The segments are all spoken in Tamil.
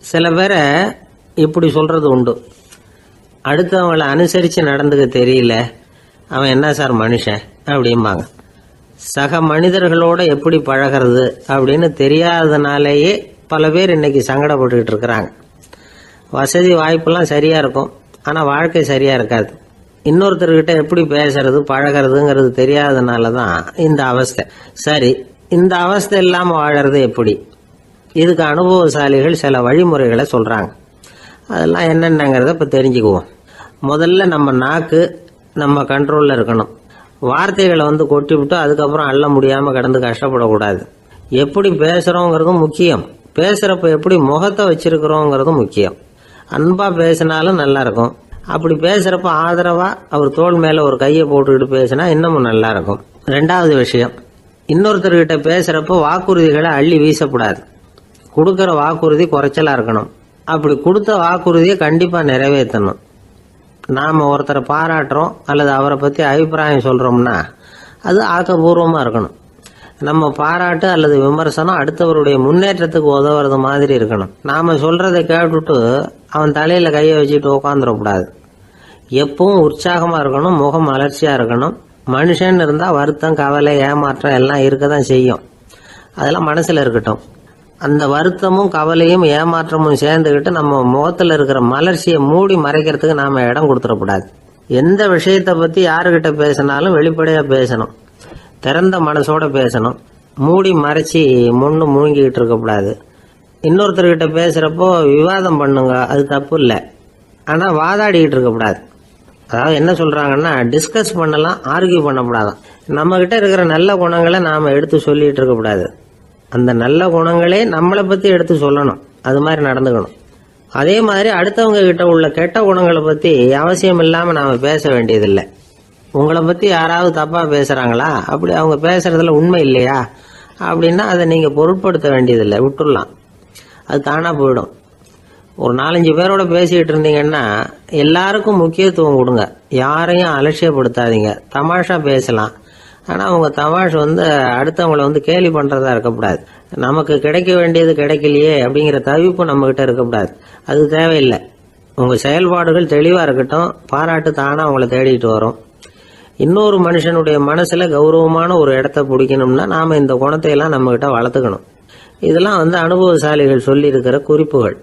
சில பேரை இப்படி சொல்றது உண்டு, அடுத்தவங்களை அனுசரித்து நடந்துக்க தெரியல, அவன் என்ன சார் மனுஷன் அப்படிம்பாங்க. சக மனிதர்களோட எப்படி பழகிறது அப்படின்னு தெரியாததுனாலேயே பல பேர் இன்னைக்கு சங்கடப்பட்டுக்கிட்டு இருக்கிறாங்க. வசதி வாய்ப்பெல்லாம் சரியா இருக்கும், ஆனால் வாழ்க்கை சரியா இருக்காது. இன்னொருத்தர்கிட்ட எப்படி பேசுறது பழகிறதுங்கிறது தெரியாததுனால தான் இந்த அவஸ்தை. சரி, இந்த அவஸ்தை இல்லாமல் வாழறது எப்படி? இதுக்கு அனுபவசாலிகள் சில வழிமுறைகளை சொல்றாங்க. அதெல்லாம் என்னென்னங்கிறத இப்போ தெரிஞ்சுக்குவோம். முதல்ல நம்ம நாக்கு நம்ம கண்ட்ரோலில் இருக்கணும். வார்த்தைகளை கொட்டி விட்டு அதுக்கப்புறம் அள்ள முடியாமல் கிடந்து கஷ்டப்படக்கூடாது. எப்படி பேசுகிறோங்கிறதும் முக்கியம், பேசுகிறப்ப எப்படி முகத்தை வச்சிருக்கிறோங்கிறதும் முக்கியம். அன்பாக பேசினாலும் நல்லா இருக்கும், அப்படி பேசுகிறப்ப ஆதரவாக அவர் தோள் மேலே ஒரு கையை போட்டுக்கிட்டு பேசினா இன்னமும் நல்லா இருக்கும். ரெண்டாவது விஷயம், இன்னொருத்தர்கிட்ட பேசுகிறப்ப வாக்குறுதிகளை அள்ளி வீசக்கூடாது. கொடுக்குற வாக்குறுதி குறைச்சலாக இருக்கணும். அப்படி கொடுத்த வாக்குறுதியை கண்டிப்பாக நிறைவேற்றணும். நாம் ஒருத்தரை பாராட்டுறோம் அல்லது அவரை பற்றி அபிப்பிராயம் சொல்கிறோம்னா அது ஆக்கப்பூர்வமாக இருக்கணும். நம்ம பாராட்டு அல்லது விமர்சனம் அடுத்தவருடைய முன்னேற்றத்துக்கு உதவுறது மாதிரி இருக்கணும். நாம் சொல்கிறத கேட்டுட்டு அவன் தலையில் கையை வச்சுட்டு உட்காந்துடக்கூடாது. எப்பவும் உற்சாகமாக இருக்கணும், முகம் மலர்ச்சியாக இருக்கணும். மனுஷன் இருந்தால் வருத்தம், கவலை, ஏமாற்றம் எல்லாம் இருக்க தான் செய்யும். அதெல்லாம் மனசில் இருக்கட்டும். அந்த வருத்தமும் கவலையும் ஏமாற்றமும் சேர்ந்துக்கிட்டு நம்ம முகத்தில் இருக்கிற மலர்ச்சியை மூடி மறைக்கிறதுக்கு நாம் இடம் கொடுத்துடக்கூடாது. எந்த விஷயத்தை பற்றி யாருக்கிட்ட பேசினாலும் வெளிப்படையாக பேசணும், திறந்த மனசோட பேசணும். மூடி மறைச்சி முன்னு மூழ்கிக்கிட்டு இருக்கக்கூடாது. இன்னொருத்தர்கிட்ட பேசுகிறப்போ விவாதம் பண்ணுங்க, அது தப்பு இல்லை, ஆனால் வாதாடிக்கிட்டு இருக்கக்கூடாது. அதாவது என்ன சொல்கிறாங்கன்னா, டிஸ்கஸ் பண்ணலாம், ஆர்கியூ பண்ணக்கூடாதான். நம்மக்கிட்ட இருக்கிற நல்ல குணங்களை நாம் எடுத்து சொல்லிகிட்டு இருக்கக்கூடாது. அந்த நல்ல குணங்களே நம்மளை பற்றி எடுத்து சொல்லணும், அது மாதிரி நடந்துக்கணும். அதே மாதிரி அடுத்தவங்க கிட்ட உள்ள கெட்ட குணங்களை பற்றி அவசியம் இல்லாமல் நாம் பேச வேண்டியதில்லை. உங்களை பற்றி யாராவது தப்பாக பேசுகிறாங்களா, அப்படி அவங்க பேசுகிறதுல உண்மை இல்லையா அப்படின்னா அதை நீங்கள் பொருட்படுத்த வேண்டியதில்லை, விட்டுடலாம், அது தானாக போயிடும். ஒரு 4-5 பேரோட பேசிக்கிட்டு இருந்தீங்கன்னா எல்லாருக்கும் முக்கியத்துவம் கொடுங்க, யாரையும் அலட்சியப்படுத்தாதீங்க. தமாஷா பேசலாம், ஆனால் அவங்க தமாஷ் அடுத்தவங்களை கேலி பண்ணுறதா இருக்கக்கூடாது. நமக்கு கிடைக்க வேண்டியது கிடைக்கலையே அப்படிங்கிற தவிப்பு நம்மகிட்ட இருக்கக்கூடாது, அது தேவையில்லை. உங்கள் செயல்பாடுகள் தெளிவாக இருக்கட்டும், பாராட்டு தானாக அவங்கள தேடிட்டு வரும். இன்னொரு மனுஷனுடைய மனசில் கௌரவமான ஒரு இடத்த பிடிக்கணும்னா நாம் இந்த குணத்தை எல்லாம் நம்மகிட்ட வளர்த்துக்கணும். இதெல்லாம் அனுபவசாலிகள் சொல்லியிருக்கிற குறிப்புகள்.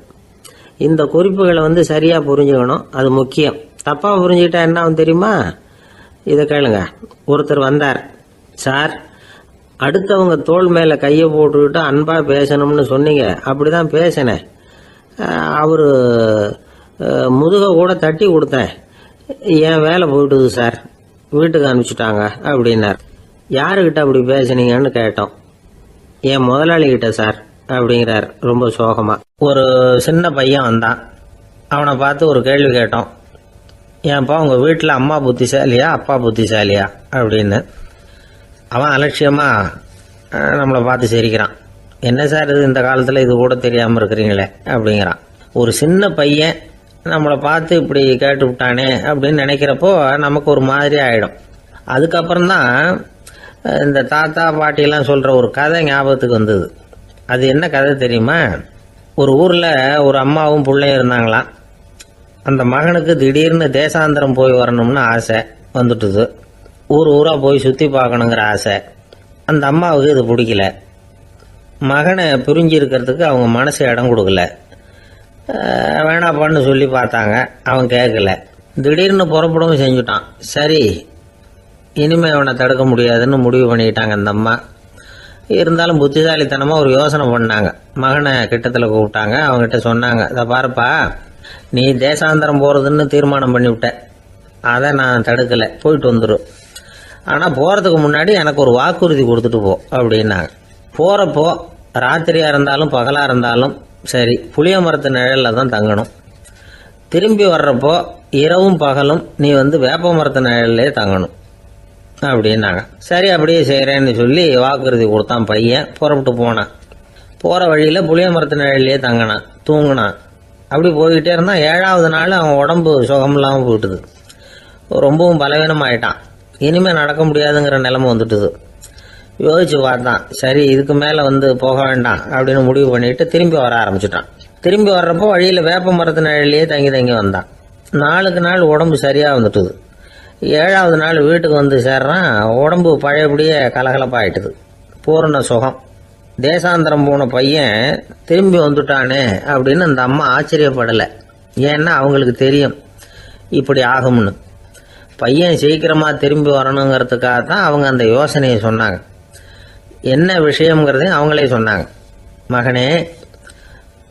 இந்த குறிப்புகளை சரியாக புரிஞ்சுக்கணும், அது முக்கியம். தப்பாக புரிஞ்சுக்கிட்டா என்ன ஆகும் தெரியுமா? இதை கேளுங்க. ஒருத்தர் வந்தார், சார் அடுத்தவங்க தோள் மேலே கையை போட்டுக்கிட்டு அன்பாக பேசணும்னு சொன்னீங்க, அப்படிதான் பேசினேன். அவர் முதுகை கூட தட்டி கொடுத்தேன், என் வேலை போயிட்டுது சார், வீட்டுக்கு அனுப்பிச்சிட்டாங்க அப்படின்னார். யாருக்கிட்ட அப்படி பேசுனீங்கன்னு கேட்டோம். என் முதலாளிகிட்ட சார் அப்படிங்கிறார் ரொம்ப சோகமா. ஒரு சின்ன பையன் வந்தான், அவனை பார்த்து ஒரு கேள்வி கேட்டோம். ஏன்ப்பா உங்கள் வீட்டில் அம்மா புத்திசாலியா அப்பா புத்திசாலியா அப்படின்னு. அவன் அலட்சியமா நம்மளை பார்த்து சிரிக்கிறான். என்ன சார் இது, இந்த காலத்தில் இது கூட தெரியாமல் இருக்கிறீங்களே அப்படிங்கிறான். ஒரு சின்ன பையன் நம்மளை பார்த்து இப்படி கேட்டு விட்டானே அப்படின்னு நினைக்கிறப்போ நமக்கு ஒரு மாதிரி ஆகிடும். அதுக்கப்புறம்தான் இந்த தாத்தா பாட்டியெல்லாம் சொல்கிற ஒரு கதை ஞாபகத்துக்கு வந்தது. அது என்ன கதை தெரியுமா? ஒரு ஊரில் ஒரு அம்மாவும் பிள்ளையும் இருந்தாங்களாம். அந்த மகனுக்கு திடீர்னு தேசாந்திரம் போய் வரணும்னு ஆசை வந்துட்டுது. ஊராக போய் சுற்றி பார்க்கணுங்கிற ஆசை. அந்த அம்மாவுக்கு இது பிடிக்கல. மகனை பிரிஞ்சு இருக்கிறதுக்கு அவங்க மனசு இடம் கொடுக்கல. வேணாப்பான்னு சொல்லி பார்த்தாங்க, அவன் கேட்கல. திடீர்னு புறப்படவும் செஞ்சுட்டான். சரி, இனிமேல் அவனை தடுக்க முடியாதுன்னு முடிவு பண்ணிக்கிட்டாங்க அந்த அம்மா. இருந்தாலும் புத்திசாலித்தனமாக ஒரு யோசனை பண்ணாங்க. மகனை கிட்டத்தில் கூப்பிட்டாங்க, அவங்ககிட்ட சொன்னாங்க, இதை பாருப்பா, நீ தேசாந்திரம் போகிறதுன்னு தீர்மானம் பண்ணிவிட்ட, அதை நான் தடுக்கலை, போயிட்டு வந்துடும். ஆனால் போகிறதுக்கு முன்னாடி எனக்கு ஒரு வாக்குறுதி கொடுத்துட்டு போ அப்படின்னாங்க. போகிறப்போ ராத்திரியாக இருந்தாலும் பகலாக இருந்தாலும் சரி புளிய மரத்து நிழலில் தான் தங்கணும். திரும்பி வர்றப்போ இரவும் பகலும் நீ வேப்ப மரத்து நிழல்லே தங்கணும் அப்படின்னாங்க. சரி அப்படியே செய்கிறேன்னு சொல்லி வாக்குறுதி கொடுத்தான் பையன். புறப்பட்டு போனான். போகிற வழியில் புளிய மரத்து நிழல்லே தங்கினான், தூங்கினான். அப்படி போய்கிட்டே இருந்தான். 7வது நாள் அவன் உடம்பு சுகம் இல்லாமல் போயிட்டுது. ரொம்பவும் பலவீனமாயிட்டான். இனிமேல் நடக்க முடியாதுங்கிற நிலைமை வந்துட்டுது. யோசிச்சு பார்த்தான், சரி இதுக்கு மேலே போக வேண்டாம் அப்படின்னு முடிவு பண்ணிட்டு திரும்பி வர ஆரம்பிச்சுட்டான். திரும்பி வர்றப்போ வழியில் வேப்ப மரத்து நிழலையே தங்கி தங்கி வந்தான். நாளுக்கு நாள் உடம்பு சரியாக வந்துட்டுது. 7வது நாள் வீட்டுக்கு வந்து சேர்றான். உடம்பு பழையபடியே கலகலப்பாயிட்டுது. பூரண சுகம். தேசாந்திரம் போன பையன் திரும்பி வந்துட்டானே அப்படின்னு அந்த அம்மா ஆச்சரியப்படலை. ஏன்னா அவங்களுக்கு தெரியும் இப்படி ஆகும்னு. பையன் சீக்கிரமாக திரும்பி வரணுங்கிறதுக்காக தான் அவங்க அந்த யோசனையை சொன்னாங்க. என்ன விஷயங்கிறதையும் அவங்களே சொன்னாங்க. மகனே,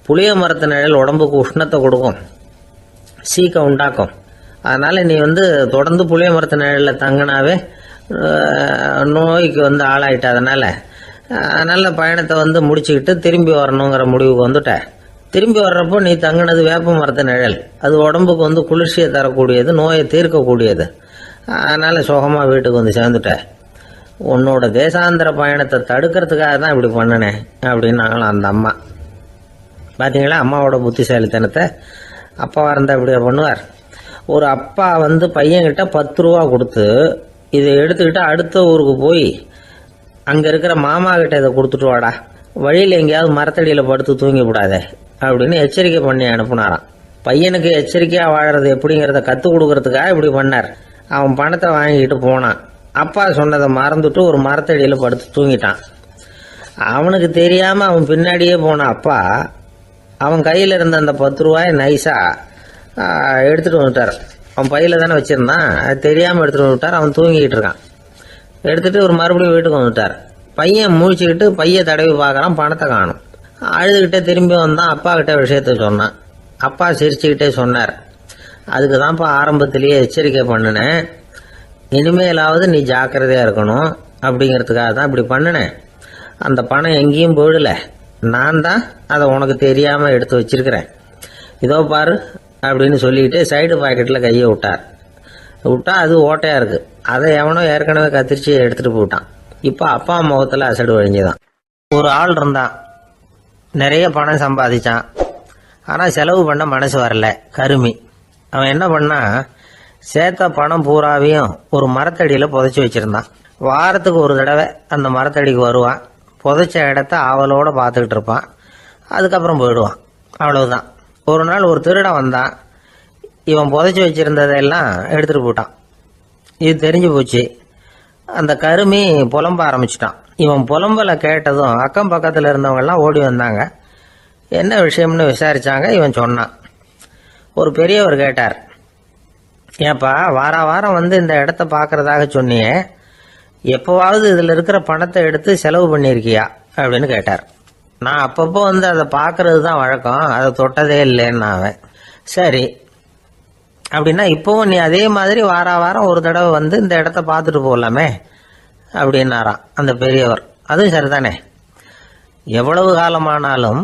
புளிய மரத்து நிழல் உடம்புக்கு உஷ்ணத்தை கொடுக்கும், சீக்கம் உண்டாக்கும். அதனால் நீ தொடர்ந்து புளிய மரத்து நிழலில் தங்கினாவே நோய்க்கு ஆளாயிட்ட. அதனால் பயணத்தை முடிச்சுக்கிட்டு திரும்பி வரணுங்கிற முடிவுக்கு வந்துட்ட. திரும்பி வர்றப்போ நீ தங்கினது வேப்ப மரத்து நிழல். அது உடம்புக்கு குளிர்ச்சியை தரக்கூடியது, நோயை தீர்க்கக்கூடியது. அதனால் சுகமாக வீட்டுக்கு சேர்ந்துட்ட. உன்னோட தேசாந்திர பயணத்தை தடுக்கிறதுக்காக தான் இப்படி பண்ணினேன் அப்படின்னாங்களாம் அந்த அம்மா. பார்த்தீங்களா அம்மாவோட புத்திசாலித்தனத்தை? அப்பாவாக இருந்தால் இப்படியா பண்ணுவார்? ஒரு அப்பா பையன்கிட்ட 10 ரூபா கொடுத்து இதை எடுத்துக்கிட்டு அடுத்த ஊருக்கு போய் அங்கே இருக்கிற மாமா கிட்ட இதை கொடுத்துட்டு வாடா, வழியில் எங்கேயாவது மரத்தடியில் படுத்து தூங்கி விடாதே அப்படின்னு எச்சரிக்கை பண்ணி அனுப்புனாராம். பையனுக்கு எச்சரிக்கையாக வாழறது எப்படிங்கிறத கற்றுக் கொடுக்கறதுக்காக இப்படி பண்ணார். அவன் பணத்தை வாங்கிக்கிட்டு போனான். அப்பா சொன்னதை மறந்துட்டு ஒரு மரத்தடியில் படுத்து தூங்கிட்டான். அவனுக்கு தெரியாமல் அவன் பின்னாடியே போன அப்பா அவன் கையில் இருந்த அந்த 10 ரூபாயை நைஸாக எடுத்துகிட்டு வந்துட்டார். அவன் பையில் தானே வச்சுருந்தான், அது தெரியாமல் எடுத்துகிட்டு வந்துட்டார். அவன் தூங்கிக்கிட்டு இருக்கான். எடுத்துகிட்டு ஒரு மறுபடியும் வீட்டுக்கு வந்துட்டார். பையன் முழிச்சுக்கிட்டு பையை தடவி பார்க்குறான், பணத்தை காணும். அழுதுகிட்டே திரும்பி வந்தான். அப்பா கிட்ட விஷயத்த சொன்னான். அப்பா சிரிச்சுக்கிட்டே சொன்னார், அதுக்கு தான்ப்பா ஆரம்பத்திலேயே எச்சரிக்கை பண்ணினேன், இனிமேலாவது நீ ஜாக்கிரதையாக இருக்கணும் அப்படிங்கிறதுக்காக தான் இப்படி பண்ணினேன். அந்த பணம் எங்கேயும் போயிடல, நான் தான் அதை உனக்கு தெரியாமல் எடுத்து வச்சிருக்கிறேன். இதோ பாரு அப்படின்னு சொல்லிட்டு சைடு பாக்கெட்டில் கையை விட்டா அது ஓட்டையாக இருக்குது. அதை எவனோ ஏற்கனவே கத்திரிச்சு எடுத்துகிட்டு போயிட்டான். இப்போ அப்பா முகத்தில் அசடு வழிஞ்சுதான். ஒரு ஆள் இருந்தான், நிறைய பணம் சம்பாதிச்சான். ஆனால் செலவு பண்ண மனசு வரல, கருமி. அவன் என்ன பண்ணா, சேர்த்த பணம் பூராவையும் ஒரு மரத்தடியில் புதைச்சி வச்சுருந்தான். வாரத்துக்கு ஒரு தடவை அந்த மரத்தடிக்கு வருவான். புதைச்ச இடத்த ஆவலோடு பார்த்துக்கிட்டு இருப்பான். அதுக்கப்புறம் போயிடுவான். அவ்வளவுதான். ஒரு நாள் ஒரு திருடன் வந்தான். இவன் புதைச்சி வச்சுருந்ததெல்லாம் எடுத்துகிட்டு போயிட்டான். இது தெரிஞ்சு போச்சு. அந்த கருமி புலம்ப ஆரம்பிச்சிட்டான். இவன் புலம்பலை கேட்டதும் அக்கம் பக்கத்தில் இருந்தவங்கெல்லாம் ஓடி வந்தாங்க. என்ன விஷயம்னு விசாரித்தாங்க. இவன் சொன்னான். ஒரு பெரியவர் கேட்டார், ஏப்பா வாரம் இந்த இடத்த பார்க்கறதாக சொன்னியே, எப்போவாவது இதில் இருக்கிற பணத்தை எடுத்து செலவு பண்ணியிருக்கியா அப்படின்னு கேட்டார். நான் அப்பப்போ அதை பார்க்கறது தான் வழக்கம், அதை தொட்டதே இல்லைன்னு அவன். சரி அப்படின்னா இப்போவும் நீ அதே மாதிரி வாரம் ஒரு தடவை இந்த இடத்த பார்த்துட்டு போகலாமே அப்படின்னாராம் அந்த பெரியவர். அதுவும் சரிதானே, எவ்வளவு காலமானாலும்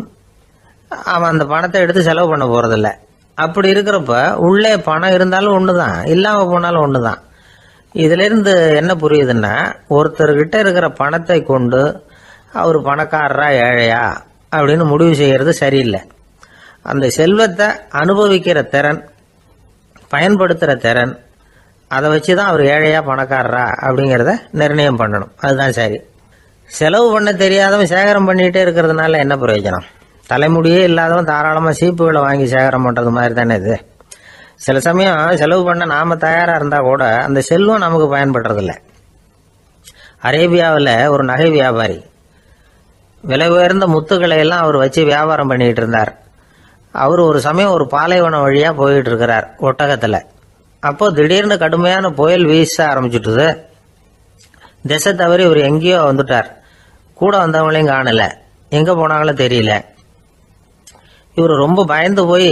அவன் அந்த பணத்தை எடுத்து செலவு பண்ண போகிறதில்ல. அப்படி இருக்கிறப்ப உள்ளே பணம் இருந்தாலும் ஒன்று தான், இல்லாமல் போனாலும் ஒன்று தான். இதிலிருந்து என்ன புரியுதுன்னா, ஒருத்தர்கிட்ட இருக்கிற பணத்தை கொண்டு அவர் பணக்காரரா ஏழையா அப்படின்னு முடிவு செய்கிறது சரியில்லை. அந்த செல்வத்தை அனுபவிக்கிற திறன், பயன்படுத்துகிற திறன், அதை வச்சு தான் அவர் ஏழையா பணக்காரரா அப்படிங்கிறத நிர்ணயம் பண்ணணும். அதுதான் சரி. செலவு பண்ண தெரியாதவன் சேகரம் பண்ணிகிட்டே இருக்கிறதுனால என்ன பிரயோஜனம்? தலைமுடியே இல்லாதவன் தாராளமாக சீப்புகளை வாங்கி சேகரம் பண்ணுறது மாதிரி தானே இது. சில சமயம் செலவு பண்ண நாம் தயாராக இருந்தால் கூட அந்த செல்வம் நமக்கு பயன்படுறதில்ல. அரேபியாவில் ஒரு நகை வியாபாரி விலை உயர்ந்த முத்துக்களை எல்லாம் அவர் வச்சு வியாபாரம் பண்ணிக்கிட்டு இருந்தார். அவர் ஒரு சமயம் ஒரு பாலைவனம் வழியாக போயிட்டு இருக்கிறார் ஒட்டகத்தில். அப்போ திடீர்னு கடுமையான புயல் வீச ஆரம்பிச்சுட்டுது. திசை தவறி இவர் எங்கேயோ வந்துட்டார். கூட வந்தவங்களையும் காணலை, எங்கே போனாங்களோ தெரியல. இவர் ரொம்ப பயந்து போய்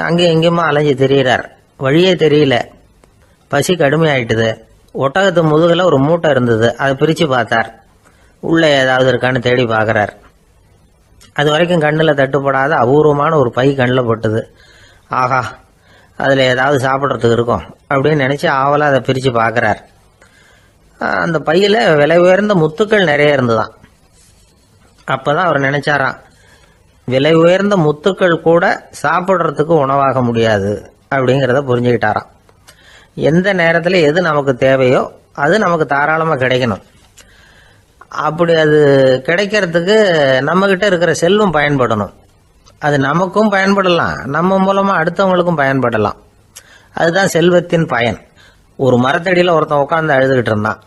அங்கேயும் எங்கேயுமா அலைஞ்சு தெரிகிறார். வழியே தெரியல. பசி கடுமையாயிட்டுது. ஒட்டகத்து முதுகில் ஒரு மூட்டை இருந்தது. அதை பிரித்து பார்த்தார். உள்ளே ஏதாவது இருக்கான்னு தேடி பார்க்குறார். அது வரைக்கும் கண்ணில் தட்டுப்படாத அபூர்வமான ஒரு பை கண்ணில் பட்டுது. ஆஹா, அதில் ஏதாவது சாப்பிட்றதுக்கு இருக்கும் அப்படின்னு நினச்சி ஆவலாக அதை பிரித்து பார்க்குறார். அந்த பையில் விலை உயர்ந்த முத்துக்கள் நிறைய இருந்துதான். அப்போ தான் அவர் நினச்சாராம், விலை உயர்ந்த முத்துக்கள் கூட சாப்பிட்றதுக்கு உணவாக முடியாது அப்படிங்கிறத புரிஞ்சுக்கிட்டாராம். எந்த நேரத்தில் எது நமக்கு தேவையோ அது நமக்கு தாராளமாக கிடைக்கணும். அப்படி அது கிடைக்கிறதுக்கு நம்மக்கிட்ட இருக்கிற செல்வம் பயன்படணும். அது நமக்கும் பயன்படலாம், நம்ம மூலமா அடுத்தவங்களுக்கும் பயன்படலாம். அதுதான் செல்வத்தின் பயன். ஒரு மரத்தடியில் ஒருத்தன் உட்காந்து அழுதுகிட்டு இருந்தான்.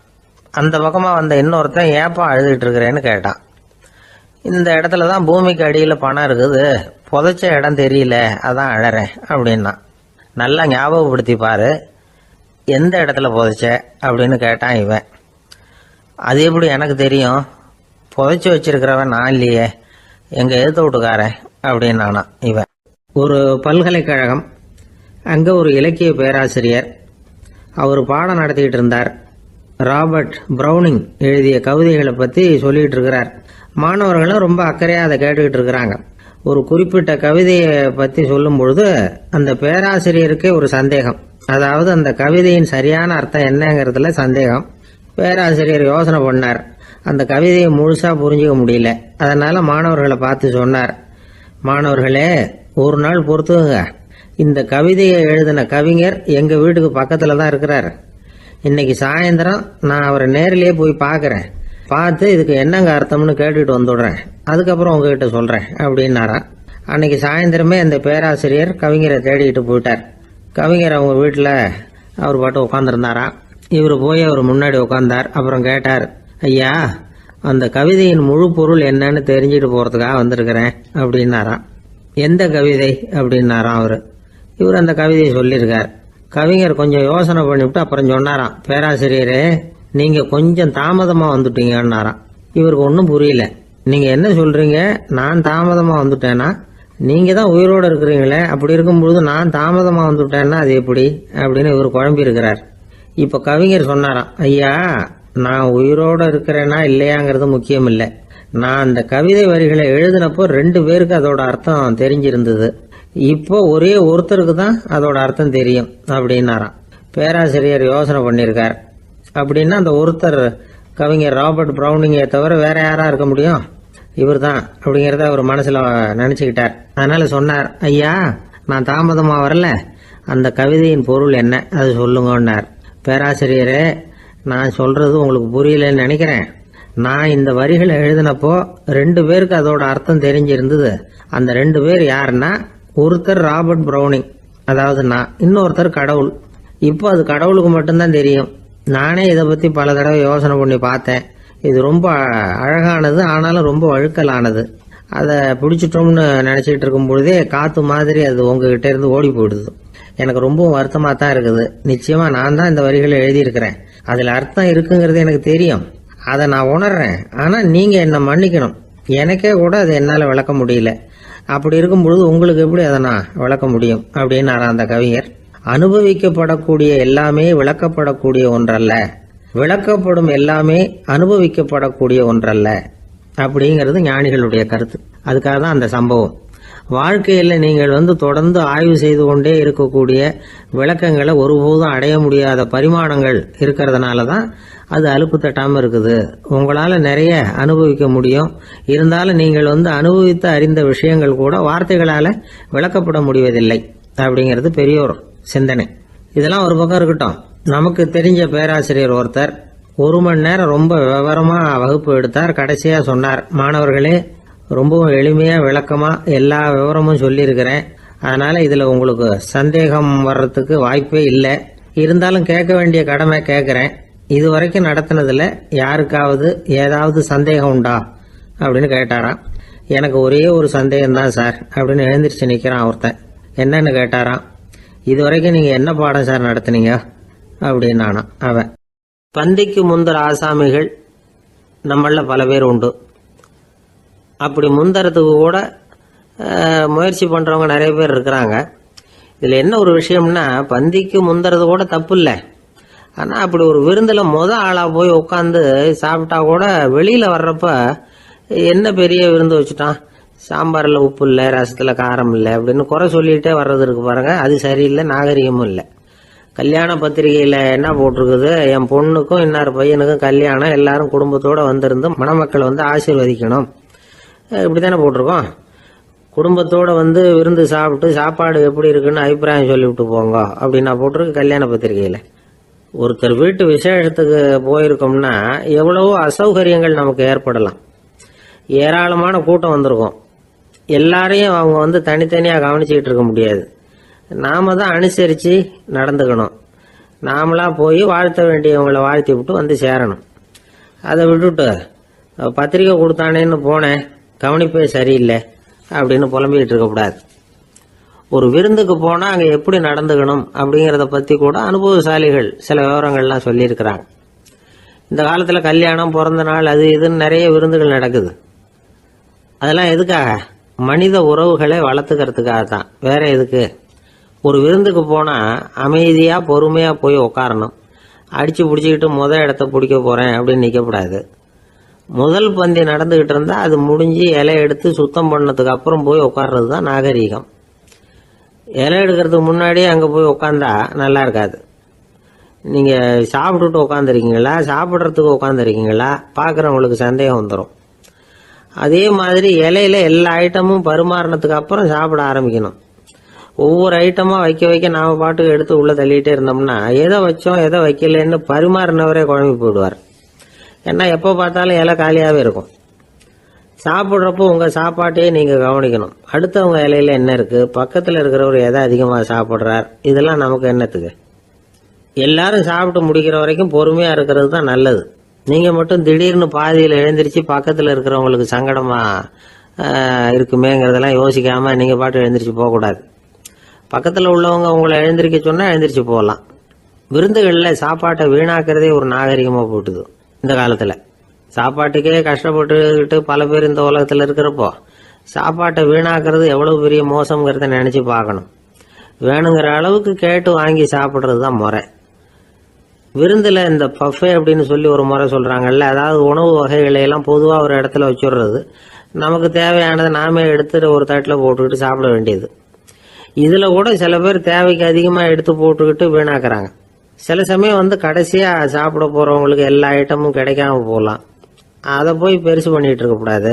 அந்த பக்கமாக வந்த இன்னொருத்தன் ஏப்பா அழுதுகிட்டு இருக்கிறேன்னு கேட்டான். இந்த இடத்துல தான் பூமிக்கு அடியில் பணம் இருக்குது, புதைச்ச இடம் தெரியல, அதான் அழறேன் அப்படின்னா. நல்லா ஞாபகப்படுத்தி பாரு, எந்த இடத்துல புதைச்ச அப்படின்னு கேட்டான் இவன். அது எப்படி எனக்கு தெரியும், புதைச்சி வச்சிருக்கிறவன் நான் இல்லையே, எங்க எதிர்த்து வீட்டுக்காரன் அப்படின்னானா இவன். ஒரு பல்கலைக்கழகம், அங்கே ஒரு இலக்கிய பேராசிரியர், அவர் பாடம் நடத்திக்கிட்டு இருந்தார். ராபர்ட் ப்ரௌனிங் எழுதிய கவிதைகளை பற்றி சொல்லிகிட்டு இருக்கிறார். மாணவர்களும் ரொம்ப அக்கறையாக அதை கேட்டுக்கிட்டு இருக்கிறாங்க. ஒரு குறிப்பிட்ட கவிதையை பற்றி சொல்லும் பொழுது அந்த பேராசிரியருக்கே ஒரு சந்தேகம். அதாவது அந்த கவிதையின் சரியான அர்த்தம் என்னங்கிறதுல சந்தேகம். பேராசிரியர் யோசனை பண்ணார். அந்த கவிதையை முழுசாக புரிஞ்சிக்க முடியல. அதனால் மாணவர்களை பார்த்து சொன்னார், மாணவர்களே, ஒரு நாள் பொறுத்துங்க, இந்த கவிதையை எழுதின கவிஞர் எங்கள் வீட்டுக்கு பக்கத்தில் தான் இருக்கிறார். இன்னைக்கு சாயந்தரம் நான் அவரை நேரிலேயே போய் பார்க்குறேன், பார்த்து இதுக்கு என்னங்க அர்த்தம்னு கேட்டுட்டு வந்துடுறேன், அதுக்கப்புறம் உங்ககிட்ட சொல்கிறேன் அப்படின்னாராம். அன்னைக்கு சாயந்தரமே அந்த பேராசிரியர் கவிஞரை தேடிக்கிட்டு போயிட்டார். கவிஞர் அவங்க வீட்டில் அவர் பாட்டு உட்காந்துருந்தாராம். இவர் போய் அவர் முன்னாடி உட்காந்தார். அப்புறம் கேட்டார், ஐயா, அந்த கவிதையின் முழு பொருள் என்னன்னு தெரிஞ்சுட்டு போகிறதுக்காக வந்திருக்கிறேன் அப்படின்னாராம். எந்த கவிதை அப்படின்னாராம் அவர். இவர் அந்த கவிதையை சொல்லியிருக்கார். கவிஞர் கொஞ்சம் யோசனை பண்ணிவிட்டு அப்புறம் சொன்னாராம், பேராசிரியரே, நீங்கள் கொஞ்சம் தாமதமாக வந்துட்டீங்கன்னாராம். இவருக்கு ஒன்றும் புரியல. நீங்கள் என்ன சொல்கிறீங்க, நான் தாமதமாக வந்துட்டேன்னா? நீங்கள் தான் உயிரோடு இருக்கிறீங்களே, அப்படி இருக்கும்பொழுது நான் தாமதமாக வந்துட்டேன்னா அது எப்படி அப்படின்னு இவர் குழம்பி இருக்கிறார். இப்போ கவிஞர் சொன்னாராம், ஐயா, நான் உயிரோடு இருக்கிறேன்னா இல்லையாங்கிறது முக்கியம் இல்லை. நான் அந்த கவிதை வரிகளை எழுதினப்போ 2 பேருக்கு அதோட அர்த்தம் தெரிஞ்சிருந்தது. இப்போ ஒரே ஒருத்தருக்கு தான் அதோட அர்த்தம் தெரியும் அப்படின்னாராம். பேராசிரியர் யோசனை பண்ணியிருக்கார். அப்படின்னா அந்த ஒருத்தர் கவிஞர் ராபர்ட் ப்ரௌனிங்கை தவிர வேற யாரா இருக்க முடியும்? இவர் தான் அப்படிங்கிறத அவர் மனசுல நினைச்சுக்கிட்டார். அதனால சொன்னார், ஐயா, நான் தாமதமா வரல, அந்த கவிதையின் பொருள் என்ன அது சொல்லுங்கன்னார். பேராசிரியரே, நான் சொல்றது உங்களுக்கு புரியலன்னு நினைக்கிறேன். நான் இந்த வரிகளை எழுதினப்போ 2 பேருக்கு அதோட அர்த்தம் தெரிஞ்சிருந்தது. அந்த 2 பேர் யாருன்னா, ஒருத்தர் ராபர்ட் ப்ரௌனிங், அதாவது நான், இன்னொருத்தர் கடவுள். இப்போ அது கடவுளுக்கு மட்டும்தான் தெரியும். நானே இதை பற்றி பல தடவை யோசனை பண்ணி பார்த்தேன். இது ரொம்ப அழகானது, ஆனாலும் ரொம்ப வழுக்கலானது. அதை பிடிச்சிட்டோம்னு நினச்சிக்கிட்டு இருக்கும் பொழுதே காற்று மாதிரி அது உங்ககிட்ட இருந்து ஓடி போயிடுது. எனக்கு ரொம்பவும் வருத்தமாக தான் இருக்குது. நிச்சயமாக நான் தான் இந்த வரிகளை எழுதியிருக்கிறேன். அதில் அர்த்தம் இருக்குங்கிறது எனக்கு தெரியும், அதை நான் உணர்றேன். ஆனால் நீங்கள் என்னை மன்னிக்கணும், எனக்கே கூட அதை என்னால் விளக்க முடியல. அப்படி இருக்கும் பொழுது உங்களுக்கு எப்படி அதை நான் விளக்க முடியும் அப்படின்னாரா அந்த கவிஞர். அனுபவிக்கப்படக்கூடிய எல்லாமே விளக்கப்படக்கூடிய ஒன்றல்ல, விளக்கப்படும் எல்லாமே அனுபவிக்கப்படக்கூடிய ஒன்றல்ல அப்படிங்கிறது ஞானிகளுடைய கருத்து. அதுக்காக தான் அந்த சம்பவம். வாழ்க்கையில் நீங்கள் தொடர்ந்து ஆய்வு செய்து கொண்டே இருக்கக்கூடிய விளக்கங்களை ஒருபோதும் அடைய முடியாத பரிமாணங்கள் இருக்கிறதுனால தான் அது அலுப்பு தட்டாமல் இருக்குது. உங்களால் நிறைய அனுபவிக்க முடியும், இருந்தாலும் நீங்கள் அனுபவித்து அறிந்த விஷயங்கள் கூட வார்த்தைகளால் விளக்கப்பட முடிவதில்லை அப்படிங்கிறது பெரியோர் சிந்தனை. இதெல்லாம் ஒரு பக்கம் இருக்கட்டும். நமக்கு தெரிஞ்ச பேராசிரியர் ஒருத்தர் 1 மணி நேரம் ரொம்ப விவரமா வகுப்பு எடுத்தார். கடைசியா சொன்னார், மாணவர்களே, ரொம்பவும் எளிமையா விளக்கமா எல்லா விவரமும் சொல்லியிருக்கிறேன். அதனால இதுல உங்களுக்கு சந்தேகம் வர்றதுக்கு வாய்ப்பே இல்லை. இருந்தாலும் கேட்க வேண்டிய கடமை கேட்கிறேன். இது வரைக்கும் நடத்தினதுல யாருக்காவது ஏதாவது சந்தேகம் உண்டா அப்படின்னு கேட்டாராம். எனக்கு ஒரே ஒரு சந்தேகம் தான் சார் அப்படின்னு எழுந்திரிச்சு நிற்கிறான் ஒருத்தன். என்னன்னு கேட்டாராம். இது வரைக்கும் நீங்க என்ன பாடம் சார் நடத்துனீங்க அப்படின்னானா அவன். பந்திக்கு முந்தர ஆசாமிகள் நம்மள பல பேர் உண்டு. அப்படி முந்தறதுக்கு கூட முயற்சி பண்றவங்க நிறைய பேர் இருக்கிறாங்க. இதுல என்ன ஒரு விஷயம்னா, பந்திக்கு முந்தறது கூட தப்பு இல்லை. ஆனா அப்படி ஒரு விருந்துல ஆளா போய் உட்காந்து சாப்பிட்டா கூட வெளியில வர்றப்ப என்ன பெரிய விருந்து வச்சுட்டான், சாம்பார்ல உப்பு இல்லை, ரசத்துல காரம் இல்லை அப்படின்னு குறை சொல்லிட்டே வர்றது இருக்கு பாருங்க, அது சரியில்லை, நாகரிகமும் இல்லை. கல்யாண பத்திரிகையில என்ன போட்டிருக்குது, என் பொண்ணுக்கும் இன்னார் பையனுக்கும் கல்யாணம், எல்லாரும் குடும்பத்தோட வந்திருந்து மணமக்கள் ஆசீர்வதிக்கணும், இப்படித்தானே போட்டிருக்கோம். குடும்பத்தோட விருந்து சாப்பிட்டு சாப்பாடு எப்படி இருக்குன்னு அபிப்பிராயம் சொல்லிவிட்டு போங்க அப்படின்னா போட்டிருக்கு கல்யாண பத்திரிகையில. ஒருத்தர் வீட்டு விசேஷத்துக்கு போயிருக்கோம்னா எவ்வளவோ அசௌகரியங்கள் நமக்கு ஏற்படலாம். ஏராளமான கூட்டம் வந்திருக்கும். எல்லாரையும் அவங்க தனித்தனியாக கவனிச்சுக்கிட்டு இருக்க முடியாது. நாம தான் அனுசரித்து நடந்துக்கணும். நாமளா போய் வாழ்த்த வேண்டியவங்களை வாழ்த்தி விட்டு சேரணும். அதை விட்டுட்டு பத்திரிக்கை கொடுத்தானேன்னு போனேன், கவனிப்பே சரியில்லை அப்படின்னு புலம்பிக்கிட்டு இருக்கக்கூடாது. ஒரு விருந்துக்கு போனால் அங்கே எப்படி நடந்துக்கணும் அப்படிங்கிறத பற்றி கூட அனுபவசாலிகள் சில விவரங்கள்லாம் சொல்லியிருக்கிறாங்க. இந்த காலத்தில் கல்யாணம், பிறந்த நாள், அது இதுன்னு நிறைய விருந்துகள் நடக்குது. அதெல்லாம் எதுக்காக? மனித உறவுகளை வளர்த்துக்கிறதுக்காக தான், வேற எதுக்கு? ஒரு விருந்துக்கு போனால் அமைதியாக பொறுமையாக போய் உட்காரணும். அடித்து பிடிச்சிக்கிட்டு இடத்த பிடிக்க போகிறேன் அப்படின்னு நிற்கக்கூடாது. முதல் பந்தி நடந்துக்கிட்டு இருந்தால் அது முடிஞ்சு இலை எடுத்து சுத்தம் பண்ணதுக்கு அப்புறம் போய் உட்கார்றது தான் நாகரீகம். இலை எடுக்கிறதுக்கு முன்னாடியே அங்கே போய் உட்காந்தா நல்லா இருக்காது. நீங்கள் சாப்பிட்டுட்டு உட்காந்துருக்கீங்களா, சாப்பிட்றதுக்கு உட்காந்துருக்கீங்களா, பார்க்குறவங்களுக்கு சந்தேகம் வந்துடும். அதே மாதிரி இலையில எல்லா ஐட்டமும் பரிமாறினதுக்கு அப்புறம் சாப்பிட ஆரம்பிக்கணும். ஒவ்வொரு ஐட்டமாக வைக்க நாம பாட்டுக்கு எடுத்து உள்ளே தள்ளிகிட்டே இருந்தோம்னா எதை வச்சோம் எதை வைக்கலன்னு பரிமாறினவரே குழம்பி போயிடுவார். ஏன்னா எப்போ பார்த்தாலும் இலை காலியாகவே இருக்கும். சாப்பிட்றப்போ உங்கள் சாப்பாட்டையே நீங்கள் கவனிக்கணும். அடுத்தவங்க இலையில என்ன இருக்குது, பக்கத்தில் இருக்கிறவர் எதை அதிகமாக சாப்பிட்றார், இதெல்லாம் நமக்கு என்னத்துக்கு? எல்லாரும் சாப்பிட்டு முடிக்கிற வரைக்கும் பொறுமையாக இருக்கிறது தான் நல்லது. நீங்கள் மட்டும் திடீர்னு பாதியில் எழுந்திரிச்சு பக்கத்தில் இருக்கிறவங்களுக்கு சங்கடமாக இருக்குமேங்கிறதெல்லாம் யோசிக்காமல் நீங்கள் பாட்டு எழுந்திரிச்சு போகக்கூடாது. பக்கத்தில் உள்ளவங்க உங்களை எழுந்திரிக்க சொன்னால் எழுந்திரிச்சு போகலாம். விருந்துகளில் சாப்பாட்டை வீணாக்கிறதே ஒரு நாகரிகமாக போட்டுது. இந்த காலத்தில் சாப்பாட்டுக்கே கஷ்டப்பட்டுக்கிட்டு பல பேர் இந்த உலகத்தில் இருக்கிறப்போ சாப்பாட்டை வீணாக்கிறது எவ்வளோ பெரிய மோசங்கிறத நினச்சி பார்க்கணும். வேணுங்கிற அளவுக்கு கேட்டு வாங்கி சாப்பிட்றது தான் முறை. விருந்தில் இந்த பஃபே அப்படின்னு சொல்லி ஒரு முறை சொல்கிறாங்கல்ல, அதாவது உணவு வகைகளையெல்லாம் பொதுவாக ஒரு இடத்துல வச்சுடுறது, நமக்கு தேவையானதை நாமே எடுத்து ஒரு தட்டில் போட்டுக்கிட்டு சாப்பிட வேண்டியது. இதில் கூட சில பேர் தேவைக்கு அதிகமாக எடுத்து போட்டுக்கிட்டு வீணாக்குறாங்க. சில சமயம் கடைசியாக சாப்பிட போகிறவங்களுக்கு எல்லா ஐட்டமும் கிடைக்காம போகலாம். அதை போய் பெருசு பண்ணிகிட்டு இருக்கக்கூடாது.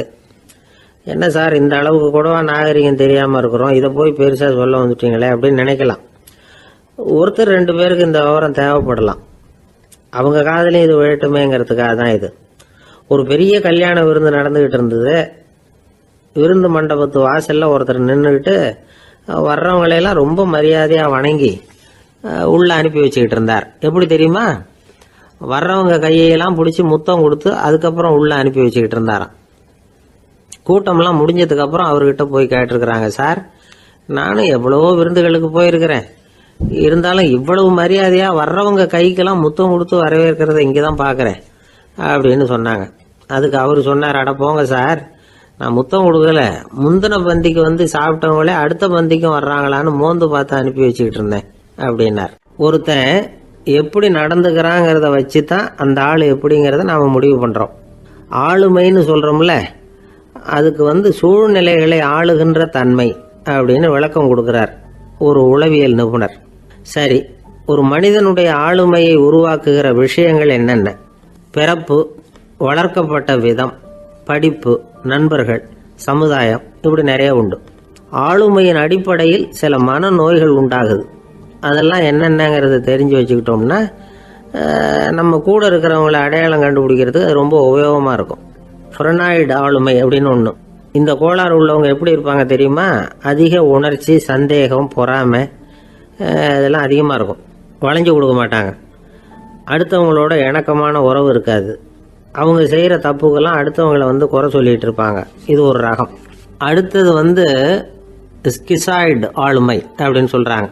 என்ன சார் இந்த அளவுக்கு கூடவா நாகரிகம் தெரியாமல் இருக்கிறோம், இதை போய் பெருசாக சொல்ல வந்துட்டீங்களே அப்படின்னு நினைக்கலாம். ஒருத்தர் 2 பேருக்கு இந்த விவரம் தேவைப்படலாம். அவங்க காதலையும் இது விழட்டுமேங்கிறதுக்காக தான் இது. ஒரு பெரிய கல்யாண விருந்து நடந்துக்கிட்டு இருந்தது. விருந்து மண்டபத்து வாசலில் ஒருத்தர் நின்றுக்கிட்டு வர்றவங்களையெல்லாம் ரொம்ப மரியாதையாக வணங்கி உள்ளே அனுப்பி வச்சுக்கிட்டு இருந்தார். எப்படி தெரியுமா? வர்றவங்க கையெல்லாம் பிடிச்சி முத்தம் கொடுத்து அதுக்கப்புறம் உள்ளே அனுப்பி வச்சுக்கிட்டு இருந்தாராம். கூட்டம்லாம் முடிஞ்சதுக்கப்புறம் அவர்கிட்ட போய் கேட்டிருக்கிறாங்க, சார் நானும் எவ்வளவோ விருந்துகளுக்கு போயிருக்கிறேன், இருந்தாலும் இவ்வளவு மரியாதையாக வர்றவங்க கைக்கெல்லாம் முத்தம் கொடுத்து வரவேற்கிறத இங்கே தான் பார்க்குறேன் அப்படின்னு சொன்னாங்க. அதுக்கு அவர் சொன்னார், அட போங்க சார், நான் முத்தம் கொடுக்கல, முந்தின பந்திக்கு சாப்பிட்டவங்களே அடுத்த பந்திக்கும் வர்றாங்களான்னு மோந்து பார்த்து அனுப்பி வச்சுக்கிட்டு இருந்தேன் அப்படின்னார். ஒருத்தன் எப்படி நடந்துக்கிறாங்கிறத வச்சு தான் அந்த ஆள் எப்படிங்கிறத நாம் முடிவு பண்ணுறோம். ஆளுமைன்னு சொல்கிறோம்ல, அதுக்கு சூழ்நிலைகளை ஆளுகின்ற தன்மை அப்படின்னு விளக்கம் கொடுக்குறார் ஒரு உளவியல் நிபுணர். சரி, ஒரு மனிதனுடைய ஆளுமையை உருவாக்குகிற விஷயங்கள் என்னென்ன? பிறப்பு, வளர்க்கப்பட்ட விதம், படிப்பு, நண்பர்கள், சமுதாயம், இப்படி நிறைய உண்டு. ஆளுமையின் அடிப்படையில் சில மனநோய்கள் உண்டாகுது. அதெல்லாம் என்னென்னங்கிறத தெரிஞ்சு வச்சுக்கிட்டோம்னா நம்ம கூட இருக்கிறவங்கள அடையாளம் கண்டுபிடிக்கிறதுக்கு அது ரொம்ப உபயோகமாக இருக்கும். ஃப்ரெனாய்டு ஆளுமை அப்படின்னு ஒன்று. இந்த கோளாறு உள்ளவங்க எப்படி இருப்பாங்க தெரியுமா? அதிக உணர்ச்சி, சந்தேகம், பொறாமை இதெல்லாம் அதிகமாக இருக்கும். வளைஞ்சு கொடுக்க மாட்டாங்க. அடுத்தவங்களோட இணக்கமான உறவு இருக்காது. அவங்க செய்கிற தப்புக்கெல்லாம் அடுத்தவங்களை குறை சொல்லிகிட்டு இருப்பாங்க. இது ஒரு ரகம். அடுத்தது ஸ்கிசாய்டு ஆளுமை அப்படின்னு சொல்கிறாங்க.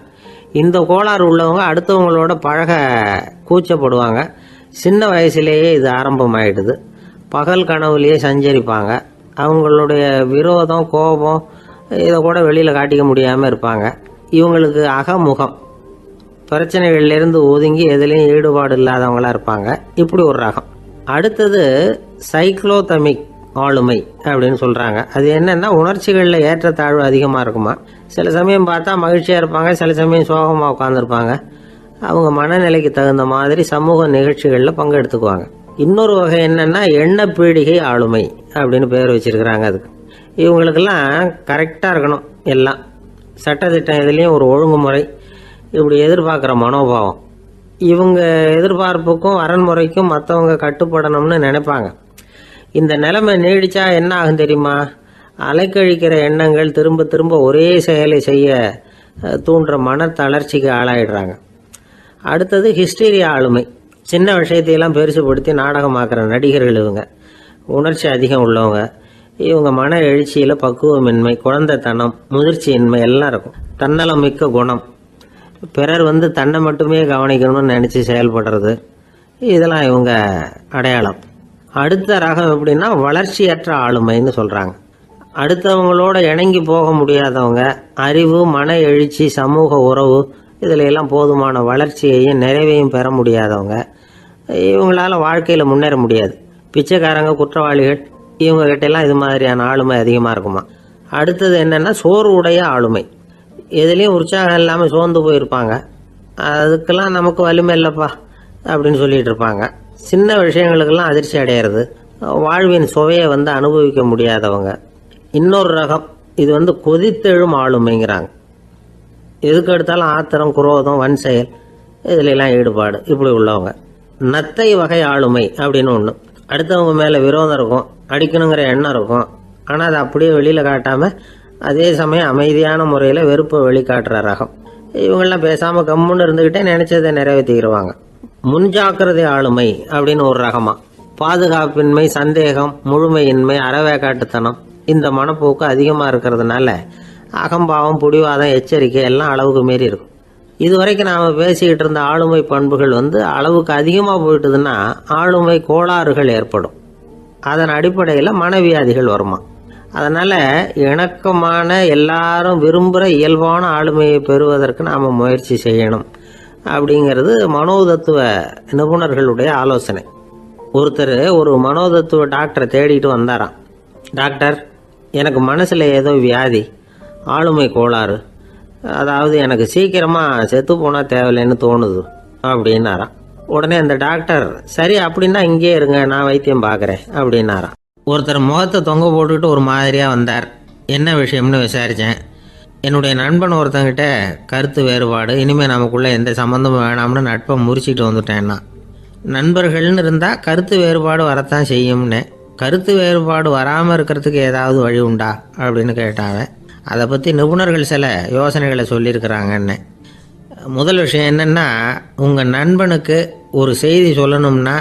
இந்த கோளாறு உள்ளவங்க அடுத்தவங்களோட பழக கூச்சப்படுவாங்க. சின்ன வயசுலேயே இது ஆரம்பமாயிடுது. பகல் கனவுலேயே சஞ்சரிப்பாங்க. அவங்களுடைய விரோதம், கோபம் இதை கூட வெளியில் காட்டிக்க முடியாமல் இருப்பாங்க. இவங்களுக்கு அகமுகம், பிரச்சனைகள்லேருந்து ஒதுங்கி எதுலேயும் ஈடுபாடு இல்லாதவங்களா இருப்பாங்க. இப்படி ஒரு ரகம். அடுத்தது சைக்ளோதமிக் ஆளுமை அப்படின்னு சொல்கிறாங்க. அது என்னென்னா உணர்ச்சிகளில் ஏற்றத்தாழ்வு அதிகமாக இருக்குமா. சில சமயம் பார்த்தா மகிழ்ச்சியாக இருப்பாங்க, சில சமயம் சோகமாக உட்காந்துருப்பாங்க. அவங்க மனநிலைக்கு தகுந்த மாதிரி சமூக நிகழ்ச்சிகளில் பங்கெடுத்துக்குவாங்க. இன்னொரு வகை என்னென்னா எண்ணப்பீடிகை ஆளுமை அப்படின்னு பேர் வச்சிருக்கிறாங்க. அதுக்கு இவங்களுக்கெல்லாம் கரெக்டாக இருக்கணும். எல்லாம் சட்டத்திட்டம் இதுலேயும் ஒரு ஒழுங்குமுறை, இப்படி எதிர்பார்க்குற மனோபாவம். இவங்க எதிர்பார்ப்புக்கும் அரண்முறைக்கும் மற்றவங்க கட்டுப்படணும்னு நினைப்பாங்க. இந்த நிலைமை நீடிச்சா என்ன ஆகும் தெரியுமா? அலைக்கழிக்கிற எண்ணங்கள் திரும்ப திரும்ப ஒரே செயலை செய்ய தூண்டுற மன தளர்ச்சிக்கு ஆளாயிடுறாங்க. அடுத்தது ஹிஸ்டீரியா ஆளுமை. சின்ன விஷயத்தையெல்லாம் பெருசுபடுத்தி நாடகமாக்குற நடிகர்கள் இவங்க. உணர்ச்சி அதிகம் உள்ளவங்க. இவங்க மன எழுச்சியில் பக்குவமின்மை, குழந்தைத்தனம், முதிர்ச்சியின்மை எல்லாம் இருக்கும். தன்னலம் மிக்க குணம். பிறர் தன்னை மட்டுமே கவனிக்கணும்னு நினச்சி செயல்படுறது, இதெல்லாம் இவங்க அடையாளம். அடுத்த ரகம் எப்படின்னா வளர்ச்சியற்ற ஆளுமைன்னு சொல்கிறாங்க. அடுத்தவங்களோட இணங்கி போக முடியாதவங்க, அறிவு, மன எழுச்சி, சமூக உறவு இதில் எல்லாம் போதுமான வளர்ச்சியையும் நிறைவையும் பெற முடியாதவங்க. இவங்களால வாழ்க்கையில் முன்னேற முடியாது. பிச்சைக்காரங்க, குற்றவாளிகள் இவங்ககிட்டெல்லாம் இது மாதிரியான ஆளுமை அதிகமாக இருக்குமா. அடுத்தது என்னென்னா சோர்வுடைய ஆளுமை. எதுலேயும் உற்சாகம் இல்லாமல் சோர்ந்து போயிருப்பாங்க. அதுக்கெல்லாம் நமக்கு வலிமை இல்லைப்பா அப்படின்னு சொல்லிட்டு இருப்பாங்க. சின்ன விஷயங்களுக்கெல்லாம் அதிர்ச்சி அடையிறது, வாழ்வின் சுவையை அனுபவிக்க முடியாதவங்க. இன்னொரு ரகம் இது கொதித்தெழும் ஆளுமைங்கிறாங்க. எதுக்கு எடுத்தாலும் ஆத்திரம், குரோதம், வன் செயல் இதுலெல்லாம் ஈடுபாடு இப்படி உள்ளவங்க. நத்தை வகை ஆளுமை அப்படின்னு ஒன்று. அடுத்தவங்க மேலே விரோதம் இருக்கும், அடிக்கணுங்கிற எண்ணம் இருக்கும். ஆனால் அதை அப்படியே வெளியில் காட்டாமல் அதே சமயம் அமைதியான முறையில் வெறுப்பை வெளிக்காட்டுற ரகம். இவங்கெல்லாம் பேசாமல் கம்முன்னு இருந்துக்கிட்டே நினைச்சதை நிறைவேற்றிக்கிடுவாங்க. முன்ஜாக்கிரதை ஆளுமை அப்படின்னு ஒரு ரகமா. பாதுகாப்பின்மை, சந்தேகம், முழுமையின்மை, அறவேக்காட்டுத்தனம் இந்த மனப்போக்கு அதிகமாக இருக்கிறதுனால அகம்பாவம், புடிவாதம், எச்சரிக்கை எல்லாம் அளவுக்கு மீறி இருக்கும். இதுவரைக்கும் நாம் பேசிக்கிட்டு இருந்த ஆளுமை பண்புகள் அளவுக்கு அதிகமாக போயிட்டுதுன்னா ஆளுமை கோளாறுகள் ஏற்படும். அதன் அடிப்படையில் மனவியாதிகள் வருமா. அதனால் இணக்கமான எல்லாரும் விரும்புகிற இயல்பான ஆளுமையை பெறுவதற்கு நாம் முயற்சி செய்யணும் அப்படிங்கிறது மனோதத்துவ நிபுணர்களுடைய ஆலோசனை. ஒருத்தர் ஒரு மனோதத்துவ டாக்டரை தேடிட்டு வந்தாராம். டாக்டர், எனக்கு மனசில் ஏதோ வியாதி, ஆளுமை கோளாறு, அதாவது எனக்கு சீக்கிரமாக செத்து போனால் தேவையில்லைன்னு தோணுது அப்படின்னாராம். உடனே அந்த டாக்டர், சரி அப்படின்னா இங்கே இருங்க, நான் வைத்தியம் பார்க்குறேன் அப்படின்னாராம். ஒருத்தர் முகத்தை தொங்க போட்டுக்கிட்டு ஒரு மாதிரியாக வந்தார். என்ன விஷயம்னு விசாரித்தேன். என்னுடைய நண்பன் ஒருத்தங்கிட்ட கருத்து வேறுபாடு, இனிமேல் நமக்குள்ளே எந்த சம்மந்தமும் வேணாம்னு நட்பை முறிச்சிட்டு வந்துட்டேன்னா. நண்பர்கள்னு இருந்தால் கருத்து வேறுபாடு வரத்தான் செய்யும்னு. கருத்து வேறுபாடு வராமல் இருக்கிறதுக்கு ஏதாவது வழி உண்டா அப்படின்னு கேட்டாங்க. அதை பற்றி நிபுணர்கள் சில யோசனைகளை சொல்லியிருக்கிறாங்கன்னு. முதல் விஷயம் என்னென்னா, உங்கள் நண்பனுக்கு ஒரு செய்தி சொல்லணும்னா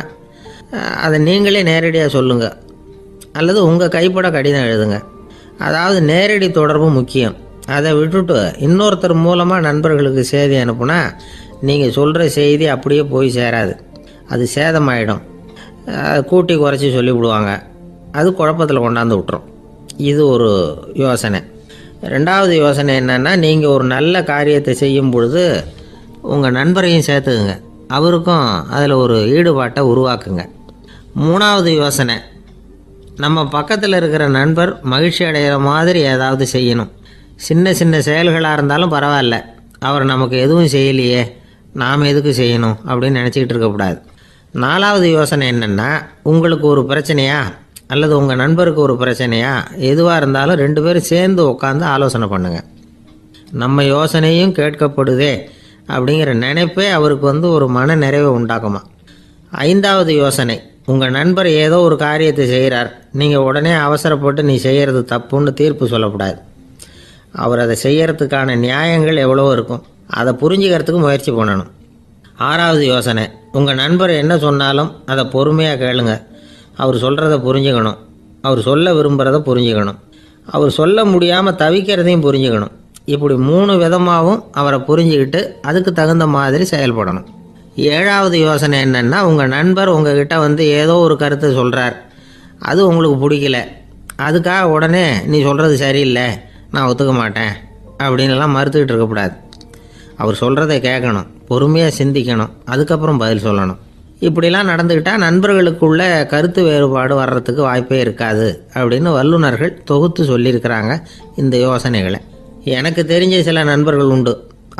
அதை நீங்களே நேரடியாக சொல்லுங்கள், அல்லது உங்கள் கைப்பட கடிதம் எழுதுங்க. அதாவது நேரடி தொடர்பு முக்கியம். அதை விட்டுட்டு இன்னொருத்தர் மூலமாக நண்பர்களுக்கு செய்தி அனுப்புனா நீங்கள் சொல்கிற செய்தி அப்படியே போய் சேராது, அது சேதமாயிடும். கூட்டி குறைச்சி சொல்லிவிடுவாங்க, அது குழப்பத்தில் கொண்டாந்து விட்டுரும். இது ஒரு யோசனை. ரெண்டாவது யோசனை என்னென்னா, நீங்கள் ஒரு நல்ல காரியத்தை செய்யும் பொழுது உங்கள் நண்பரையும் சேர்த்துக்குங்க, அவருக்கும் அதில் ஒரு ஈடுபாட்டை உருவாக்குங்க. மூணாவது யோசனை, நம்ம பக்கத்தில் இருக்கிற நண்பர் மகிழ்ச்சி அடைகிற மாதிரி ஏதாவது செய்யணும். சின்ன சின்ன செயல்களாக இருந்தாலும் பரவாயில்ல, அவர் நமக்கு எதுவும் செய்யலையே, நாம் எதுக்கு செய்யணும் அப்படின்னு நினச்சிக்கிட்டு இருக்கக்கூடாது. நாலாவது யோசனை என்னென்னா, உங்களுக்கு ஒரு பிரச்சனையா அல்லது உங்கள் நண்பருக்கு ஒரு பிரச்சனையா, எதுவாக இருந்தாலும் 2 பேரும் சேர்ந்து உட்காந்து ஆலோசனை பண்ணுங்கள். நம்ம யோசனையும் கேட்கப்படுதே அப்படிங்கிற நினைப்பே அவருக்கு ஒரு மன நிறைவை உண்டாக்குமா. 5வது யோசனை, உங்கள் நண்பர் ஏதோ ஒரு காரியத்தை செய்கிறார், நீங்கள் உடனே அவசரப்பட்டு நீ செய்கிறது தப்புன்னு தீர்ப்பு சொல்லக்கூடாது. அவர் அதை செய்யறதுக்கான நியாயங்கள் எவ்வளோ இருக்கும், அதை புரிஞ்சுக்கிறதுக்கு முயற்சி பண்ணணும். 6வது யோசனை, உங்கள் நண்பர் என்ன சொன்னாலும் அதை பொறுமையாக கேளுங்க. அவர் சொல்கிறத புரிஞ்சுக்கணும், அவர் சொல்ல விரும்புகிறத புரிஞ்சுக்கணும், அவர் சொல்ல முடியாமல் தவிக்கிறதையும் புரிஞ்சுக்கணும். இப்படி 3 விதமாகவும் அவரை புரிஞ்சுக்கிட்டு அதுக்கு தகுந்த மாதிரி செயல்படணும். 7வது யோசனை என்னென்னா, உங்கள் நண்பர் உங்ககிட்ட ஏதோ ஒரு கருத்தை சொல்கிறார், அது உங்களுக்கு பிடிக்கல, அதுக்காக உடனே நீ சொல்கிறது சரியில்லை, நான் ஒத்துக்க மாட்டேன் அப்படின்லாம் மறுத்துக்கிட்டு இருக்கக்கூடாது. அவர் சொல்கிறத கேட்கணும், பொறுமையாக சிந்திக்கணும், அதுக்கப்புறம் பதில் சொல்லணும். இப்படிலாம் நடந்துக்கிட்டால் நண்பர்களுக்குள்ள கருத்து வேறுபாடு வர்றதுக்கு வாய்ப்பே இருக்காது அப்படின்னு வல்லுநர்கள் தொகுத்து சொல்லியிருக்கிறாங்க இந்த யோசனைகளை. எனக்கு தெரிஞ்ச சில நண்பர்கள் உண்டு,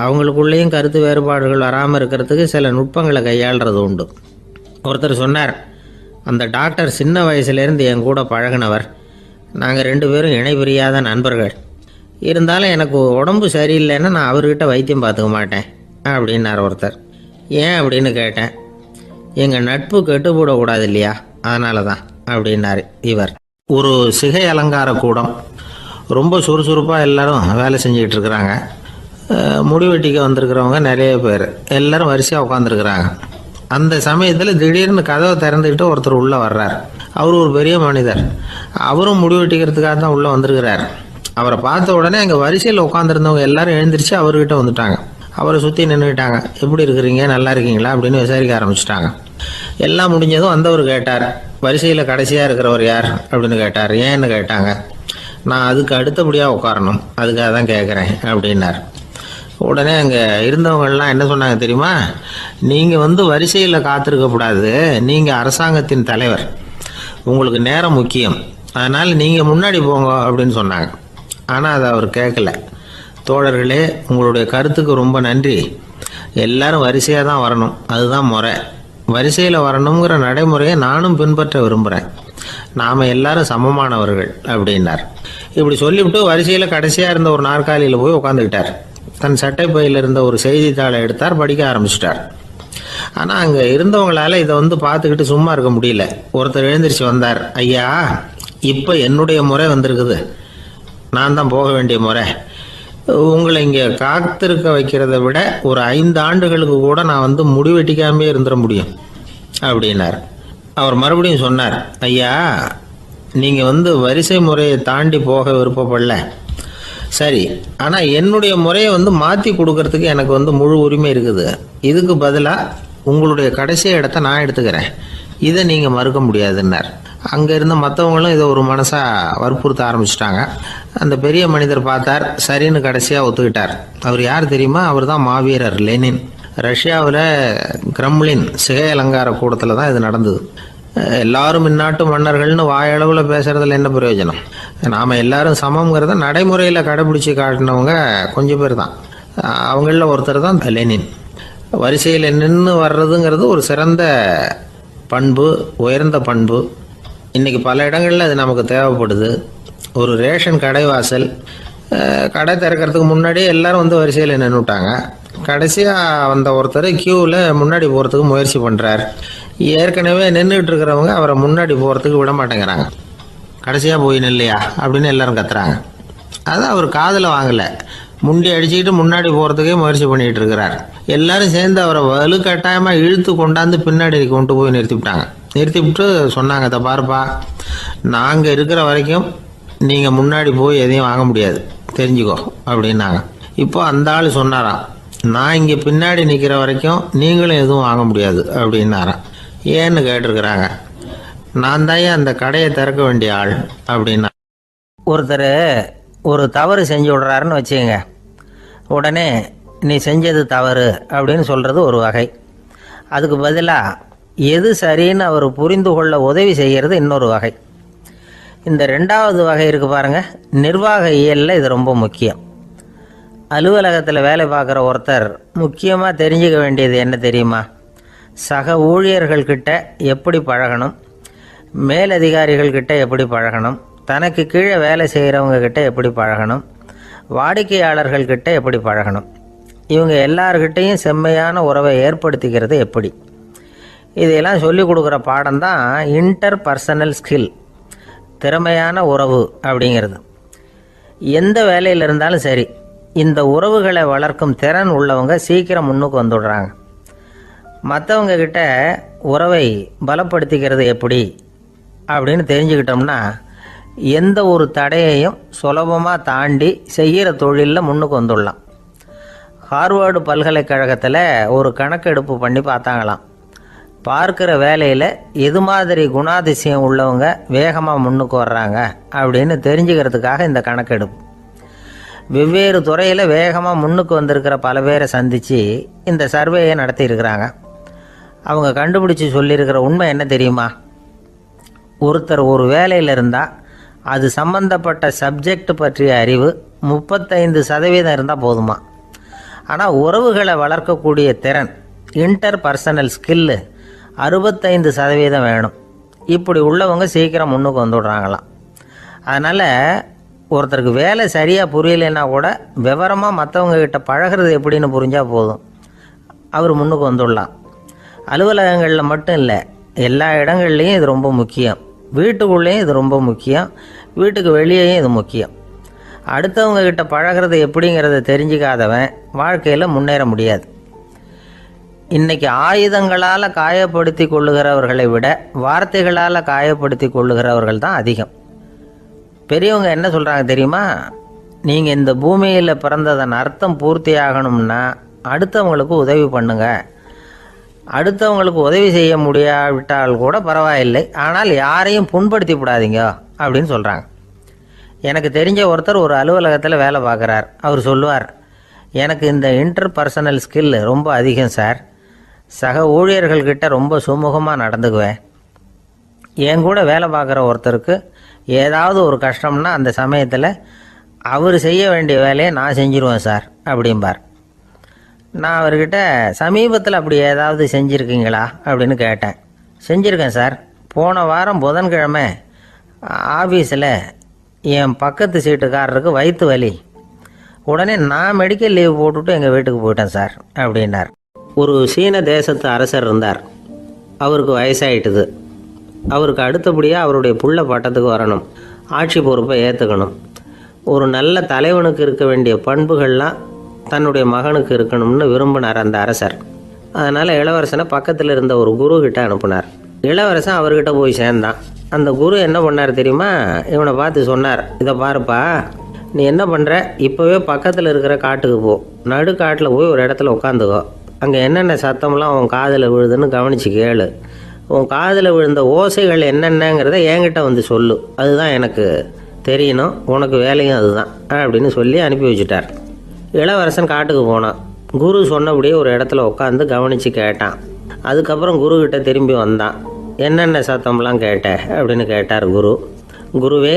அவங்களுக்குள்ளேயும் கருத்து வேறுபாடுகள் வராமல் இருக்கிறதுக்கு சில நுட்பங்களை கையாளுறது உண்டு. ஒருத்தர் சொன்னார், அந்த டாக்டர் சின்ன வயசுலேருந்து என் கூட பழகினவர், நாங்கள் 2 பேரும் இணை பிரியாத நண்பர்கள், இருந்தாலும் எனக்கு உடம்பு சரியில்லைன்னா நான் அவர்கிட்ட வைத்தியம் பார்த்துக்க மாட்டேன் அப்படின்னார் ஒருத்தர். ஏன் அப்படின்னு கேட்டேன். எங்கள் நட்பு கெட்டுப்போடக்கூடாது இல்லையா, அதனால தான் அப்படின்னார் இவர். ஒரு சிகை அலங்கார கூடம், ரொம்ப சுறுசுறுப்பாக எல்லாரும் வேலை செஞ்சுக்கிட்டு இருக்கிறாங்க. முடி வெட்டிக்க வந்திருக்கிறவங்க நிறைய பேர், எல்லாரும் வரிசையாக உட்காந்துருக்குறாங்க. அந்த சமயத்தில் திடீர்னு கதவை திறந்துக்கிட்டு ஒருத்தர் உள்ளே வர்றார். அவர் ஒரு பெரிய மனிதர். அவரும் முடி வெட்டிக்கிறதுக்காக தான் உள்ளே வந்திருக்கிறார். அவரை பார்த்த உடனே அங்கே வரிசையில் உட்காந்துருந்தவங்க எல்லாரும் எழுந்திரிச்சு அவர்கிட்ட வந்துட்டாங்க. அவரை சுற்றி நின்றுக்கிட்டாங்க. எப்படி இருக்கிறீங்க, நல்லா இருக்கீங்களா அப்படின்னு விசாரிக்க ஆரம்பிச்சிட்டாங்க. எல்லாம் முடிஞ்சதும் வந்தவர் கேட்டார், வரிசையில் கடைசியாக இருக்கிறவர் யார் அப்படின்னு கேட்டார். ஏன்னு கேட்டாங்க. நான் அதுக்கு அடுத்தபடியாக உட்காரணும், அதுக்காக தான் கேட்குறேன் அப்படின்னார். உடனே அங்கே இருந்தவங்கள்லாம் என்ன சொன்னாங்க தெரியுமா? நீங்கள் வரிசையில் காத்திருக்கக்கூடாது, நீங்கள் அரசாங்கத்தின் தலைவர், உங்களுக்கு நேரம் முக்கியம், அதனால் நீங்கள் முன்னாடி போங்க அப்படின்னு சொன்னாங்க. ஆனால் அதை அவர் கேட்கல. தோழர்களே, உங்களுடைய கருத்துக்கு ரொம்ப நன்றி. எல்லாரும் வரிசையாக தான் வரணும், அதுதான் முறை. வரிசையில் வரணுங்கிற நடைமுறையை நானும் பின்பற்ற விரும்புகிறேன். நாம் எல்லாரும் சமமானவர்கள் அப்படின்னார். இப்படி சொல்லிவிட்டு வரிசையில் கடைசியாக இருந்த ஒரு நாற்காலியில் போய் உட்காந்துக்கிட்டார். தன் சட்டை பையில் இருந்த ஒரு செய்தித்தாளை எடுத்தார், படிக்க ஆரம்பிச்சிட்டார். ஆனால் அங்கே இருந்தவங்களால இதை பார்த்துக்கிட்டு சும்மா இருக்க முடியல. ஒருத்தர் எழுந்திரிச்சு வந்தார். ஐயா, இப்போ என்னுடைய முறை வந்திருக்குது, நான் தான் போக வேண்டிய முறை. உங்களை இங்கே காத்திருக்க வைக்கிறத விட ஒரு 5 ஆண்டுகளுக்கு கூட நான் முடிவெட்டிக்காமே இருந்துட முடியும் அப்படின்னார். அவர் மறுபடியும் சொன்னார், ஐயா, நீங்கள் வரிசை முறையை தாண்டி போக விருப்பப்படல, சரி, ஆனால் என்னுடைய முறையை மாற்றி கொடுக்கறதுக்கு எனக்கு முழு உரிமை இருக்குது. இதுக்கு பதிலாக உங்களுடைய கடைசி இடத்த நான் எடுத்துக்கிறேன், இதை நீங்கள் மறுக்க முடியாதுன்னார். அங்கே இருந்த மற்றவங்களும் இதை ஒரு மனசாக வற்புறுத்த ஆரம்பிச்சிட்டாங்க. அந்த பெரிய மனிதர் பார்த்தார், சரின்னு கடைசியாக ஒத்துக்கிட்டார். அவர் யார் தெரியுமா? அவர் தான் மாவீரர் லெனின். ரஷ்யாவில் கிரெம்ளின் சிகை அலங்கார கூடத்தில் தான் இது நடந்தது. எல்லாரும் இந்நாட்டு மன்னர்கள்னு வாயளவில் பேசுகிறதுல என்ன பிரயோஜனம்? நாம் எல்லாரும் சமங்கிறத நடைமுறையில் கடைபிடிச்சி காட்டினவங்க கொஞ்சம் பேர் தான். அவங்களில் ஒருத்தர் தான் லெனின். வரிசையில் நின்று வர்றதுங்கிறது ஒரு சிறந்த பண்பு, உயர்ந்த பண்பு. இன்றைக்கி பல இடங்களில் அது நமக்கு தேவைப்படுது. ஒரு ரேஷன் கடை வாசல், கடை திறக்கிறதுக்கு முன்னாடியே எல்லாரும் வரிசையில் நின்றுட்டாங்க. கடைசியாக வந்த ஒருத்தர் க்யூவில் முன்னாடி போகிறதுக்கு முயற்சி பண்ணுறார். ஏற்கனவே நின்றுட்டு இருக்கிறவங்க அவரை முன்னாடி போகிறதுக்கு விட மாட்டேங்கிறாங்க. கடைசியாக போய் நில்லையா அப்படின்னு எல்லாரும் கத்துறாங்க. அது அவர் காதில் வாங்கலை. முண்டி அடிச்சுக்கிட்டு முன்னாடி போகிறதுக்கே முயற்சி பண்ணிகிட்டு இருக்கிறார். எல்லாரும் சேர்ந்து அவரை வலுக்கட்டாயமாக இழுத்து கொண்டாந்து பின்னாடி கொண்டு போய் நிறுத்திவிட்டாங்க. நிறுத்திவிட்டு சொன்னாங்க, இதை பாருப்பா, நாங்கள் இருக்கிற வரைக்கும் நீங்கள் முன்னாடி போய் எதையும் வாங்க முடியாது, தெரிஞ்சுக்கோ அப்படின்னாங்க. இப்போ அந்த ஆள் சொன்னாராம், நான் இங்கே பின்னாடி நிற்கிற வரைக்கும் நீங்களும் எதுவும் வாங்க முடியாது அப்படின்னாராம். ஏன்னு கேட்டிருக்கிறாங்க. நான் தான் அந்த கடையை திறக்க வேண்டிய ஆள் அப்படின்னா. ஒருத்தர் ஒரு தவறு செஞ்சு விடுறாருன்னு வச்சுக்கோங்க. உடனே நீ செஞ்சது தவறு அப்படின்னு சொல்கிறது ஒரு வகை. அதுக்கு பதிலாக எது சரின்னு அவர் புரிந்து கொள்ள உதவி செய்கிறது இன்னொரு வகை. இந்த 2வது வகை இருக்குது பாருங்கள், நிர்வாக இயலில் இது ரொம்ப முக்கியம். அலுவலகத்தில் வேலை பார்க்குற ஒருத்தர் முக்கியமாக தெரிஞ்சுக்க வேண்டியது என்ன தெரியுமா? சக ஊழியர்கள்கிட்ட எப்படி பழகணும், மேலதிகாரிகள்கிட்ட எப்படி பழகணும், தனக்கு கீழே வேலை செய்கிறவங்கக்கிட்ட எப்படி பழகணும், வாடிக்கையாளர்கள்கிட்ட எப்படி பழகணும், இவங்க எல்லார்கிட்டையும் செம்மையான உறவை ஏற்படுத்திக்கிறது எப்படி. இதையெல்லாம் சொல்லிக் கொடுக்குற பாடம் தான் இன்டர் பர்சனல் ஸ்கில், திறமையான உறவு அப்படிங்கிறது. எந்த வேலையில் இருந்தாலும் சரி, இந்த உறவுகளை வளர்க்கும் திறன் உள்ளவங்க சீக்கிரம் முன்னுக்கு வந்துடுறாங்க. மற்றவங்க கிட்ட உறவை பலப்படுத்திக்கிறது எப்படி அப்படின்னு தெரிஞ்சுக்கிட்டோம்னா எந்த ஒரு தடையையும் சுலபமாக தாண்டி செய்கிற தொழிலில் முன்னுக்கு வந்துடலாம். ஹார்வர்டு பல்கலைக்கழகத்தில் ஒரு கணக்கெடுப்பு பண்ணி பார்த்தாங்களாம். பார்க்குற வேலையில் எது மாதிரி குணாதிசயம் உள்ளவங்க வேகமாக முன்னுக்கு வர்றாங்க அப்படின்னு தெரிஞ்சுக்கிறதுக்காக இந்த கணக்கெடுப்பு. வெவ்வேறு துறையில் வேகமாக முன்னுக்கு வந்திருக்கிற பல பேரை சந்தித்து இந்த சர்வேயை நடத்தியிருக்கிறாங்க. அவங்க கண்டுபிடிச்சி சொல்லியிருக்கிற உண்மை என்ன தெரியுமா? ஒருத்தர் ஒரு வேலையில் இருந்தால் அது சம்பந்தப்பட்ட சப்ஜெக்ட் பற்றிய அறிவு 35% இருந்தால் போதுமா. ஆனால் உறவுகளை வளர்க்கக்கூடிய திறன், இன்டர் பர்சனல் ஸ்கில்லு 65% வேணும். இப்படி உள்ளவங்க சீக்கிரம் முன்னுக்கு வந்துடுறாங்களாம். அதனால் ஒருத்தருக்கு வேலை சரியாக புரியலைன்னா கூட விவரமாக மற்றவங்கக்கிட்ட பழகிறது எப்படின்னு புரிஞ்சால் போதும், அவர் முன்னுக்கு வந்துடலாம். அலுவலகங்களில் மட்டும் இல்லை, எல்லா இடங்கள்லையும் இது ரொம்ப முக்கியம். வீட்டுக்குள்ளேயும் இது ரொம்ப முக்கியம், வீட்டுக்கு வெளியேயும் இது முக்கியம். அடுத்தவங்க கிட்ட பழகிறது எப்படிங்கிறத தெரிஞ்சிக்காதவன் வாழ்க்கையில் முன்னேற முடியாது. இன்றைக்கி ஆயுதங்களால் காயப்படுத்தி கொள்ளுகிறவர்களை விட வார்த்தைகளால் காயப்படுத்தி கொள்ளுகிறவர்கள் தான் அதிகம். பெரியவங்க என்ன சொல்கிறாங்க தெரியுமா? நீங்கள் இந்த பூமியில் பிறந்ததன் அர்த்தம் பூர்த்தி ஆகணும்னா அடுத்தவங்களுக்கு உதவி பண்ணுங்க. அடுத்தவங்களுக்கு உதவி செய்ய முடியாவிட்டால் கூட பரவாயில்லை, ஆனால் யாரையும் புண்படுத்தி விடாதீங்க அப்படின்னு சொல்கிறாங்க. எனக்கு தெரிஞ்ச ஒருத்தர் ஒரு அலுவலகத்தில் வேலை பார்க்குறார். அவர் சொல்லுவார், எனக்கு இந்த இன்டர்பர்சனல் ஸ்கில் ரொம்ப அதிகம் சார். சக ஊழியர்கள்கிட்ட ரொம்ப சுமூகமாக நடந்துக்குவேன். என் கூட வேலை பார்க்குற ஒருத்தருக்கு ஏதாவது ஒரு கஷ்டம்னா அந்த சமயத்தில் அவர் செய்ய வேண்டிய வேலையை நான் செஞ்சிருவேன் சார் அப்படிம்பார். நான் அவர்கிட்ட சமீபத்தில் அப்படி ஏதாவது செஞ்சுருக்கீங்களா அப்படின்னு கேட்டேன். செஞ்சுருக்கேன் சார். போன வாரம் புதன்கிழமை ஆஃபீஸில் என் பக்கத்து சீட்டுக்காரருக்கு வயிற்று வலி. உடனே நான் மெடிக்கல் லீவ் போட்டுவிட்டு எங்கள் வீட்டுக்கு போயிட்டேன் சார் அப்படின்னார். ஒரு சீன தேசத்து அரசர் இருந்தார். அவருக்கு வயசாயிட்டுது. அவருக்கு அடுத்தபடியாக அவருடைய புள்ள பட்டத்துக்கு வரணும், ஆட்சி பொறுப்பை ஏற்றுக்கணும். ஒரு நல்ல தலைவனுக்கு இருக்க வேண்டிய பண்புகள்லாம் தன்னுடைய மகனுக்கு இருக்கணும்னு விரும்பினார் அந்த அரசர். அதனால் இளவரசனை பக்கத்தில் இருந்த ஒரு குரு கிட்ட அனுப்புனார். இளவரசன் அவர்கிட்ட போய் சேர்ந்தான். அந்த குரு என்ன பண்ணார் தெரியுமா? இவனை பார்த்து சொன்னார், இதை பாருப்பா, நீ என்ன பண்ணுற, இப்போவே பக்கத்தில் இருக்கிற காட்டுக்கு போ, நடு காட்டில் போய் ஒரு இடத்துல உட்காந்துக்கோ. அங்கே என்னென்ன சத்தம்லாம் உன் காதில் விழுதுன்னு கவனித்து கேளு. உன் காதில் விழுந்த ஓசைகள் என்னென்னங்கிறத என்கிட்ட வந்து சொல்லு, அதுதான் எனக்கு தெரியணும், உனக்கு வேலையும் அதுதான் அப்படின்னு சொல்லி அனுப்பி வச்சுட்டார். இளவரசன் காட்டுக்கு போனான். குரு சொன்னபடியே ஒரு இடத்துல உட்காந்து கவனித்து கேட்டான். அதுக்கப்புறம் குருக்கிட்ட திரும்பி வந்தான். என்னென்ன சத்தம்லாம் கேட்ட அப்படின்னு கேட்டார் குரு. குருவே,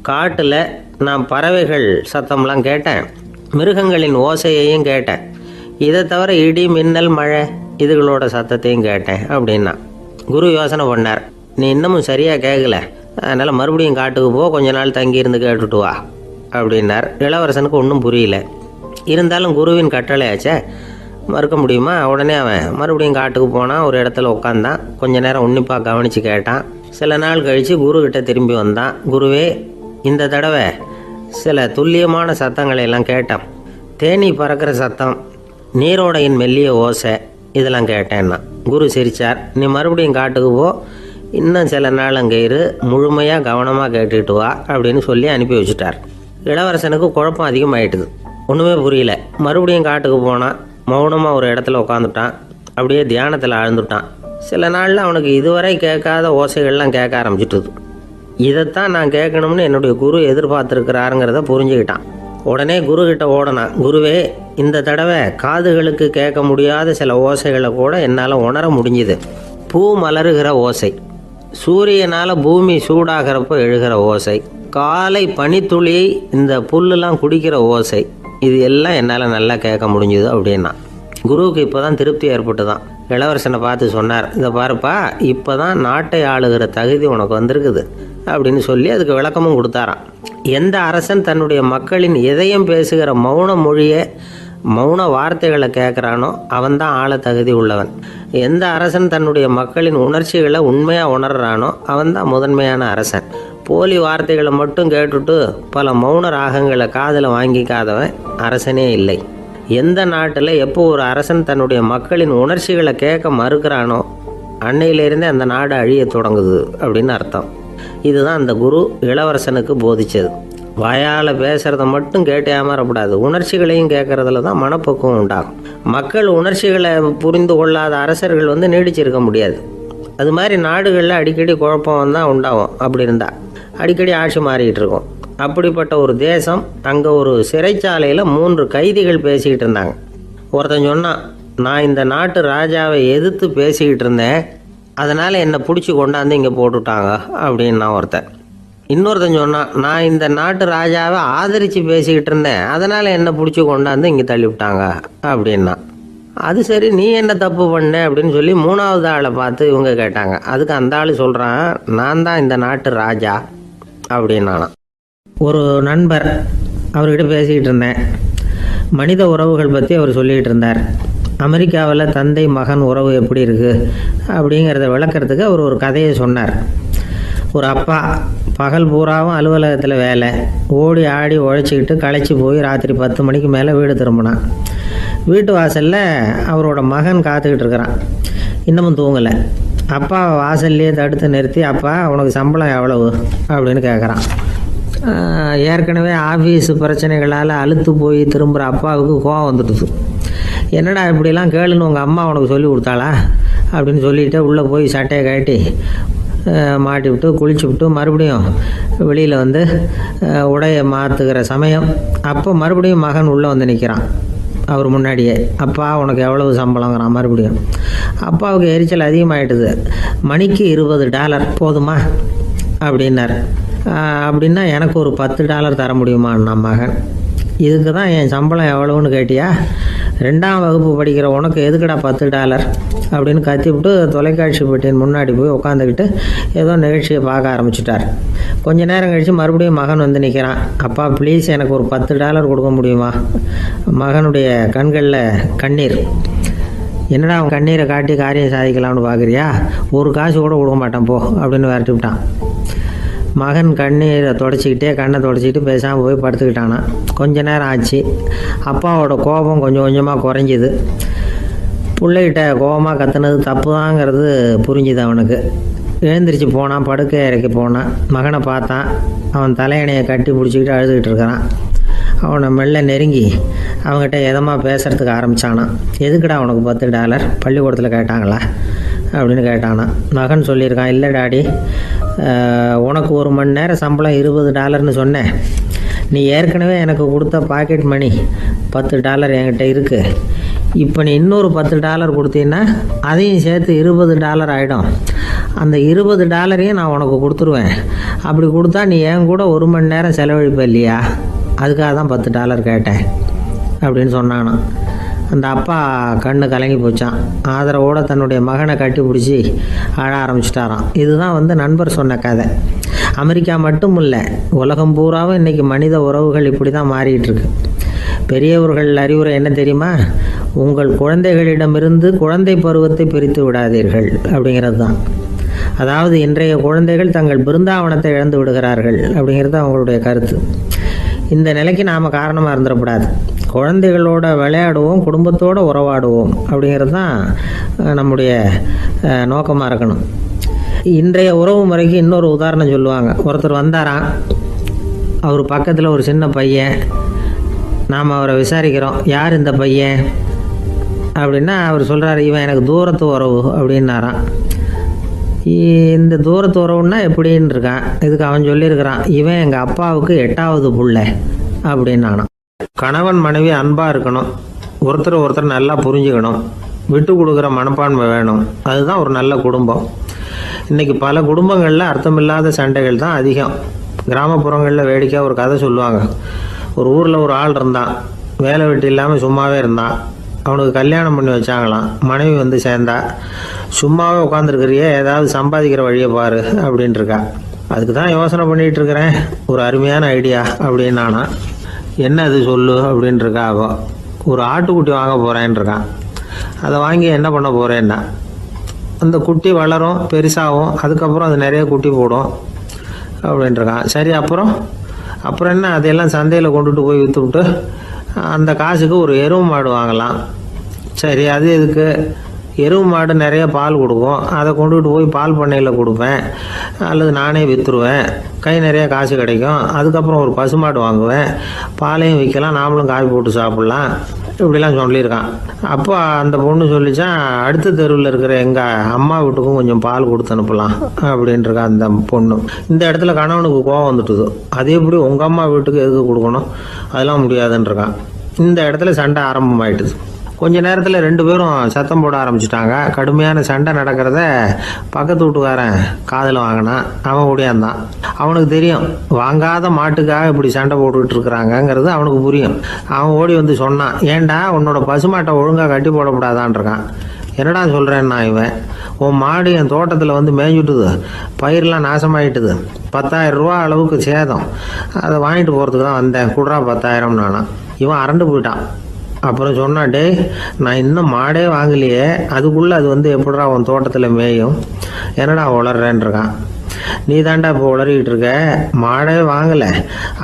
காட்டில் நான் பறவைகள் சத்தம்லாம் கேட்டேன், மிருகங்களின் ஓசையையும் கேட்டேன், இதை தவிர இடி மின்னல் மழை இதுகளோட சத்தத்தையும் கேட்டேன் அப்படின்னா. குரு யோசனை பண்ணார், நீ இன்னமும் சரியாக கேட்கல, அதனால் மறுபடியும் காட்டுக்கு போ, கொஞ்ச நாள் தங்கியிருந்து கேட்டுட்டு வா அப்படின்னார். இளவரசனுக்கு ஒன்றும் புரியல. இருந்தாலும் குருவின் கட்டளையாச்சே, மறுக்க முடியுமா? உடனே அவன் மறுபடியும் காட்டுக்கு போனான். ஒரு இடத்துல உட்காந்தான். கொஞ்ச நேரம் உன்னிப்பாக கவனித்து கேட்டான். சில நாள் கழித்து குருக்கிட்ட திரும்பி வந்தான். குருவே, இந்த தடவை சில துல்லியமான சத்தங்களை எல்லாம் கேட்டான். தேனி பறக்கிற சத்தம், நீரோடையின் மெல்லிய ஓசை, இதெல்லாம் கேட்டேன்னா. குரு சிரித்தார். நீ மறுபடியும் காட்டுக்கு போ, இன்னும் சில நாள் அங்கே இரு, முழுமையாக கவனமாக கேட்டுட்டு வா அப்படின்னு சொல்லி அனுப்பி வச்சுட்டார். இளவரசனுக்கு குழப்பம் அதிகமாயிட்டுது. ஒன்றுமே புரியல. மறுபடியும் காட்டுக்கு போனான். மௌனமாக ஒரு இடத்துல உட்காந்துட்டான். அப்படியே தியானத்தில் ஆழ்ந்துட்டான். சில நாளில் அவனுக்கு இதுவரை கேட்காத ஓசைகள்லாம் கேட்க ஆரம்பிச்சிட்டுது. இதைத்தான் நான் கேட்கணும்னு என்னுடைய குரு எதிர்பார்த்துருக்கிறாருங்கிறத புரிஞ்சுக்கிட்டான். உடனே குருக்கிட்ட ஓடனான். குருவே, இந்த தடவை காதுகளுக்கு கேட்க முடியாத சில ஓசைகளை கூட என்னால் உணர முடிஞ்சுது. பூ மலருகிற ஓசை, சூரியனால் பூமி சூடாகிறப்போ எழுகிற ஓசை, காலை பனித்துளி இந்த புல்லுலாம் குடிக்கிற ஓசை, இது எல்லாம் என்னால் நல்லா கேட்க முடிஞ்சுது அப்படின்னா. குருவுக்கு இப்போ தான் திருப்தி ஏற்பட்டு தான். இளவரசனை பார்த்து சொன்னார், இதை பாருப்பா, இப்போ தான் நாட்டை ஆளுகிற தகுதி உனக்கு வந்திருக்குது அப்படின்னு சொல்லி அதுக்கு விளக்கமும் கொடுத்தாராம். எந்த அரசன் தன்னுடைய மக்களின் இதயம் பேசுகிற மௌன மொழியை, மௌன வார்த்தைகளை கேட்குறானோ அவன்தான் ஆள தகுதி உள்ளவன். எந்த அரசன் தன்னுடைய மக்களின் உணர்ச்சிகளை உண்மையாக உணர்றானோ அவன்தான் முதன்மையான அரசன். போலி வார்த்தைகளை மட்டும் கேட்டுட்டு பல மௌன ராகங்களை காதில் வாங்கிக்காதவன் அரசனே இல்லை. எந்த நாட்டில் எப்போ ஒரு அரசன் தன்னுடைய மக்களின் உணர்ச்சிகளை கேட்க மறுக்கிறானோ அன்னையிலேருந்தே அந்த நாடு அழிய தொடங்குது அப்படின்னு அர்த்தம். இதுதான் அந்த குரு இளவரசனுக்கு போதிச்சது. வாயால் பேசுகிறத மட்டும் கேட்டு ஏமாறக்கூடாது, உணர்ச்சிகளையும் கேட்குறதுல தான் மனப்பக்குவம் உண்டாகும். மக்கள் உணர்ச்சிகளை புரிந்து கொள்ளாத அரசர்கள் நீடிச்சிருக்க முடியாது. அது மாதிரி நாடுகளில் அடிக்கடி குழப்பம் தான் உண்டாகும். அப்படி இருந்தால் அடிக்கடி ஆட்சி மாறிக்கிட்டு இருக்கும். அப்படிப்பட்ட ஒரு தேசம், அங்கே ஒரு சிறைச்சாலையில் 3 கைதிகள் பேசிக்கிட்டு இருந்தாங்க. ஒருத்தன் சொன்னான், நான் இந்த நாட்டு ராஜாவை எதிர்த்து பேசிக்கிட்டு இருந்தேன், அதனால் என்னை பிடிச்சி கொண்டாந்து இங்கே போட்டுட்டாங்க அப்படின்னா ஒருத்தன். இன்னொருத்தன் சொன்னான், நான் இந்த நாட்டு ராஜாவை ஆதரித்து பேசிக்கிட்டு இருந்தேன், அதனால் என்னை பிடிச்சி கொண்டாந்து இங்கே தள்ளிவிட்டாங்க அப்படின்னா. அது சரி, நீ என்ன தப்பு பண்ண அப்படின்னு சொல்லி 3வது ஆளை பார்த்து இவங்க கேட்டாங்க. அதுக்கு அந்த ஆள் சொல்கிறான், நான் தான் இந்த நாட்டு ராஜா அப்படின்னானா. ஒரு நண்பர், அவர்கிட்ட பேசிக்கிட்டு இருந்தேன். மனித உறவுகள் பற்றி அவர் சொல்லிகிட்டு இருந்தார். அமெரிக்காவில் தந்தை மகன் உறவு எப்படி இருக்குது அப்படிங்கிறத விளக்கிறதுக்கு அவர் ஒரு கதையை சொன்னார். ஒரு அப்பா பகல் பூராவும் அலுவலகத்தில் வேலை, ஓடி ஆடி உழைச்சிக்கிட்டு களைச்சி போய் ராத்திரி 10 மணிக்கு மேலே வீடு திரும்பினான். வீட்டு வாசலில் அவரோட மகன் காத்துக்கிட்டு இருக்கிறான். இன்னமும் தூங்கலை. அப்பா வாசல்லையே தடுத்து நிறுத்தி, அப்பா உனக்கு சம்பளம் எவ்வளவு அப்படின்னு கேட்குறான். ஏற்கனவே ஆஃபீஸ் பிரச்சனைகளால் அழுத்து போய் திரும்புகிற அப்பாவுக்கு கோவம் வந்துடுது. என்னடா இப்படிலாம் கேளுன்னு உங்கள் அம்மா உனக்கு சொல்லி கொடுத்தாளா அப்படின்னு சொல்லிவிட்டு உள்ளே போய் சட்டையை கட்டி மாட்டி விட்டு குளிச்சு விட்டு மறுபடியும் வெளியில் வந்து உடையை மாற்றுகிற சமயம் அப்போ மறுபடியும் மகன் உள்ளே வந்து நிற்கிறான் அவர் முன்னாடியே. அப்பா உனக்கு எவ்வளவு சம்பளங்கிறான் மறுபடியும். அப்பாவுக்கு எரிச்சல் அதிகமாகிட்டுது. மணிக்கு $20 போதுமா அப்படின்னார். அப்படின்னா எனக்கு ஒரு $10 தர முடியுமான்னா மகன். இதுக்கு தான் என் சம்பளம் எவ்வளவுன்னு கேட்டியா? 2ஆம் வகுப்பு படிக்கிற உனக்கு எதுக்குடா $10 அப்படின்னு கத்திவிட்டு தொலைக்காட்சி பெட்டியின் முன்னாடி போய் உட்காந்துக்கிட்டு ஏதோ நிகழ்ச்சியை பார்க்க ஆரம்பிச்சிட்டார். கொஞ்ச நேரம் கழித்து மறுபடியும் மகன் வந்து நிற்கிறான். அப்பா ப்ளீஸ் எனக்கு ஒரு $10 கொடுக்க முடியுமா? மகனுடைய கண்களில் கண்ணீர். என்னடா அவன் கண்ணீரை காட்டி காரியம் சாதிக்கலாம்னு பார்க்குறியா? ஒரு காசு கூட கொடுக்க மாட்டான் போ அப்படின்னு விரட்டி விட்டான். மகன் கண்ணீரை தொடச்சிக்கிட்டே கண்ணை தொடச்சிக்கிட்டு பேசாமல் போய் படுத்துக்கிட்டானா. கொஞ்ச நேரம் ஆச்சு. அப்பாவோட கோபம் கொஞ்சம் கொஞ்சமாக குறைஞ்சிது. பிள்ளைகிட்ட கோபமாக கத்துனது தப்பு தாங்கிறது புரிஞ்சுது அவனுக்கு. எழுந்திரிச்சு போனான், படுக்கை இறக்கி போனான். மகனை பார்த்தான். அவன் தலையணையை கட்டி பிடிச்சிக்கிட்டு அழுதுகிட்டு இருக்கிறான். அவனை மெல்ல நெருங்கி அவங்ககிட்ட எதமாக பேசுகிறதுக்கு ஆரம்பித்தானான். எதுக்குடா உனக்கு $10 பள்ளிக்கூடத்தில் கேட்டாங்களா அப்படின்னு கேட்டானான். மகன் சொல்லியிருக்கான், இல்லை டாடி, உனக்கு 1 மணி நேரம் சம்பளம் $20ன்னு சொன்னேன். நீ ஏற்கனவே எனக்கு கொடுத்த பாக்கெட் மணி $10 என்கிட்ட இருக்குது. இப்போ நீ இன்னொரு $10 கொடுத்தீங்கன்னா அதையும் சேர்த்து $20 ஆகிடும். அந்த $20 நான் உனக்கு கொடுத்துருவேன். அப்படி கொடுத்தா நீ என் கூட 1 மணி நேரம் செலவழிப்ப இல்லையா? அதுக்காக தான் $10 கேட்டேன் அப்படின்னு சொன்னானோ. அந்த அப்பா கண்ணு கலங்கி போச்சான். ஆதரவோடு தன்னுடைய மகனை கட்டி பிடிச்சி அழ ஆரம்பிச்சிட்டாராம். இதுதான் நண்பர் சொன்ன கதை. அமெரிக்கா மட்டும் இல்லை, உலகம் பூராவும் இன்றைக்கி மனித உறவுகள் இப்படி தான் மாறிட்டு இருக்கு. பெரியவர்கள் அறிவுரை என்ன தெரியுமா? உங்கள் குழந்தைகளிடமிருந்து குழந்தை பருவத்தை பிரித்து விடாதீர்கள் அப்படிங்கிறது தான். அதாவது இன்றைய குழந்தைகள் தங்கள் பிருந்தாவனத்தை இழந்து விடுகிறார்கள் அப்படிங்கிறது அவங்களுடைய கருத்து. இந்த நிலைக்கு நாம் காரணமாக இருந்துடக்கூடாது. குழந்தைகளோட விளையாடுவோம், குடும்பத்தோடு உறவாடுவோம் அப்படிங்கிறது தான் நம்முடைய நோக்கமாக இருக்கணும். இன்றைய உறவு முறைக்கு இன்னொரு உதாரணம் சொல்லுவாங்க. ஒருத்தர் வந்தாராம். அவர் பக்கத்தில் ஒரு சின்ன பையன். நாம் அவரை விசாரிக்கிறோம், யார் இந்த பையன் அப்படின்னா அவர் சொல்கிறார், இவன் எனக்கு தூரத்து உறவு அப்படின்னாராம். இந்த தூரத்து உறவுன்னா எப்படின்னு இருக்கான். இதுக்கு அவன் சொல்லியிருக்கிறான், இவன் எங்கள் அப்பாவுக்கு 8வது புள்ளை அப்படின்னானான். கணவன் மனைவி அன்பாக இருக்கணும், ஒருத்தர் நல்லா புரிஞ்சுக்கணும், விட்டு கொடுக்குற மனப்பான்மை வேணும். அதுதான் ஒரு நல்ல குடும்பம். இன்றைக்கி பல குடும்பங்களில் அர்த்தமில்லாத சண்டைகள் தான் அதிகம். கிராமப்புறங்களில் வேடிக்கையாக ஒரு கதை சொல்லுவாங்க. ஒரு ஊரில் ஒரு ஆள் இருந்தான். வேலை வெட்டி இல்லாமல் சும்மாவே இருந்தான். அவனுக்கு கல்யாணம் பண்ணி வச்சாங்களாம். மனைவி வந்து சேர்ந்தா. சும்மாவே உட்காந்துருக்கிறியே, ஏதாவது சம்பாதிக்கிற வழியை பாரு அப்படின்ட்டு இருக்கா. அதுக்கு தான் யோசனை பண்ணிகிட்டு இருக்கிறேன், ஒரு அருமையான ஐடியா அப்படின்னு நானா. என்ன அது சொல்லு அப்படின்ட்டுருக்கா. ஆகும், ஒரு ஆட்டுக்குட்டி வாங்க போகிறேன்னு இருக்கான். அதை வாங்கி என்ன பண்ண போகிறேன்னா, அந்த குட்டி வளரும், பெருசாகும், அதுக்கப்புறம் அது நிறைய குட்டி போடும் அப்படின்ட்டுருக்கான். சரி, அப்புறம் என்ன, அதையெல்லாம் சந்தையில் கொண்டுட்டு போய் விற்றுவிட்டு அந்த காசுக்கு ஒரு எருவு மாடு வாங்கலாம். சரி, அது எதுக்கு? எருவு மாடு நிறைய பால் கொடுக்கும், அதை கொண்டுகிட்டு போய் பால் பண்ணையில் கொடுப்பேன், அல்லது நானே விற்றுருவேன், கை நிறைய காசு கிடைக்கும். அதுக்கப்புறம் ஒரு பசுமாடு வாங்குவேன், பாலையும் விற்கலாம், நாமளும் காய் போட்டு சாப்பிட்லாம், இப்படிலாம் சொல்லியிருக்கான். அப்போ அந்த பொண்ணு சொல்லிச்சான், அடுத்த தெருவில் இருக்கிற எங்கள் அம்மா வீட்டுக்கும் கொஞ்சம் பால் கொடுத்து அனுப்பலாம் அப்படின்ட்டுருக்கா அந்த பொண்ணு. இந்த இடத்துல கணவனுக்கு கோவம் வந்துட்டுது. அது எப்படி உங்கள் அம்மா வீட்டுக்கு எதுக்கு கொடுக்கணும், அதெல்லாம் முடியாதுன்றிருக்கான். இந்த இடத்துல சண்டை ஆரம்பமாயிட்டுது. கொஞ்ச நேரத்தில் 2 பேரும் சத்தம் போட ஆரம்பிச்சிட்டாங்க. கடுமையான சண்டை நடக்கிறத பக்கத்து வீட்டுக்காரன் காதில் வாங்கினான். அவன் ஓடியாந்தான். அவனுக்கு தெரியும், வாங்காத மாட்டுக்காக இப்படி சண்டை போட்டுக்கிட்டு இருக்கிறாங்கங்கிறது அவனுக்கு புரியும். அவன் ஓடி வந்து சொன்னான், ஏண்டா உன்னோட பசுமாட்டை ஒழுங்காக கட்டி போடக்கூடாதான்னு இருக்கான். என்னடா சொல்கிறேன்னா, இவன் உன் மாடு என் தோட்டத்தில் வந்து மேய்ஞ்சுட்டுது, பயிரெலாம் நாசமாயிட்டுது, 10,000 ரூபா அளவுக்கு சேதம், அதை வாங்கிட்டு போகிறதுக்கு தான் வந்தேன், குடுறா 10,000 நானா. இவன் அரண்டு போயிட்டான். அப்புறம் சொன்னான், டே நான் இன்னும் மாடே வாங்கலையே, அதுக்குள்ளே அது வந்து எப்படிடா உன் தோட்டத்தில் மேயும், என்னடா வளர்றேன்ருக்கான். நீ தாண்டா இப்போ உளறிக்கிட்டு இருக்க, மாடே வாங்கலை,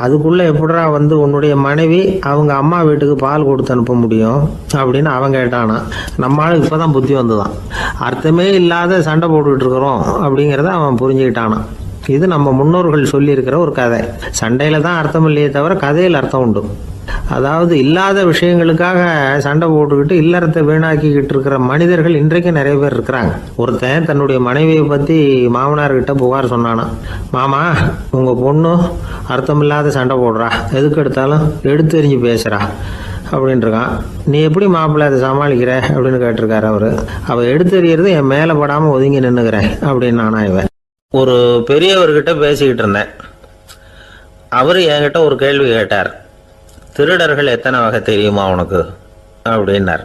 அதுக்குள்ளே எப்படிடா வந்து உன்னுடைய மனைவி அவங்க அம்மா வீட்டுக்கு பால் கொடுத்து அனுப்ப முடியும் அப்படின்னு அவன் கேட்டானா. நம்ம ஆளுக்கு இப்போ தான் புத்தி வந்துதான். அர்த்தமே இல்லாத சண்டை போட்டுக்கிட்டு இருக்கிறோம் அப்படிங்கிறத அவன் புரிஞ்சுக்கிட்டானான். இது நம்ம முன்னோர்கள் சொல்லியிருக்கிற ஒரு கதை. சண்டையில தான் அர்த்தம் இல்லையே தவிர கதையில் அர்த்தம் உண்டு. அதாவது இல்லாத விஷயங்களுக்காக சண்டை போட்டுக்கிட்டு இல்லறத்தை வீணாக்கிக்கிட்டு இருக்கிற மனிதர்கள் இன்றைக்கு நிறைய பேர் இருக்கிறாங்க. ஒருத்தன் தன்னுடைய மனைவியை பற்றி மாமனார்கிட்ட புகார் சொன்னானா, மாமா உங்க பொண்ணு அர்த்தமில்லாத சண்டை போடுறா, எதுக்கு எடுத்தாலும் எடுத்தெறிஞ்சு பேசுறா அப்படின்னு இருக்கான். நீ எப்படி மாப்பிள்ளை அதை சமாளிக்கிற அப்படின்னு கேட்டிருக்காரு அவரு. அவ எடுத்தெறியறது என் மேலே படாமல் ஒதுங்கி நின்றுக்கிறேன் அப்படின்னு நானா. இவன் ஒரு பெரியவர்கிட்ட பேசிக்கிட்டு இருந்தேன். அவர் என்கிட்ட ஒரு கேள்வி கேட்டார். திருடர்கள் எத்தனை வகை தெரியுமா உனக்கு அப்படின்னார்.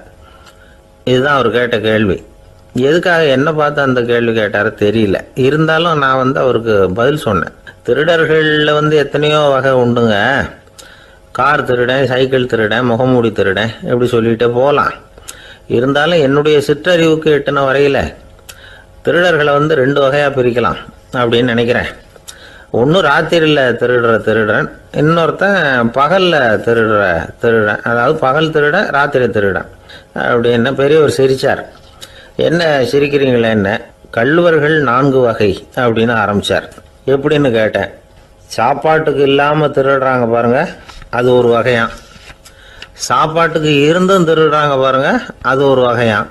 இதுதான் அவர் கேட்ட கேள்வி. எதுக்காக என்ன பார்த்து அந்த கேள்வி கேட்டாரு தெரியல. இருந்தாலும் நான் அவருக்கு பதில் சொன்னேன். திருடர்களில் எத்தனையோ வகை உண்டுங்க. கார் திருடன், சைக்கிள் திருடன், முகமூடி திருடன், எப்படி சொல்லிகிட்டே போகலாம். இருந்தாலும் என்னுடைய சிற்றறிவுக்கு எட்டின வரையில் திருடர்களை 2 வகையாக பிரிக்கலாம் அப்படின்னு நினைக்கிறேன். ஒன்று ராத்திரியில் திருடுற திருடன், இன்னொருத்தன் பகலில் திருடுற திருடன். அதாவது பகல் திருடன், ராத்திரி திருடன் அப்படின்னு பெரியவர் சிரிச்சார். என்ன சிரிக்கிறீங்களே, என்ன கள்வர்கள் 4 வகை அப்படின்னு ஆரம்பித்தார். எப்படின்னு கேட்டேன். சாப்பாட்டுக்கு இல்லாமல் திருடுறாங்க பாருங்க, அது ஒரு வகையான். சாப்பாட்டுக்கு இருந்தும் திருடுறாங்க பாருங்க, அது ஒரு வகையான்.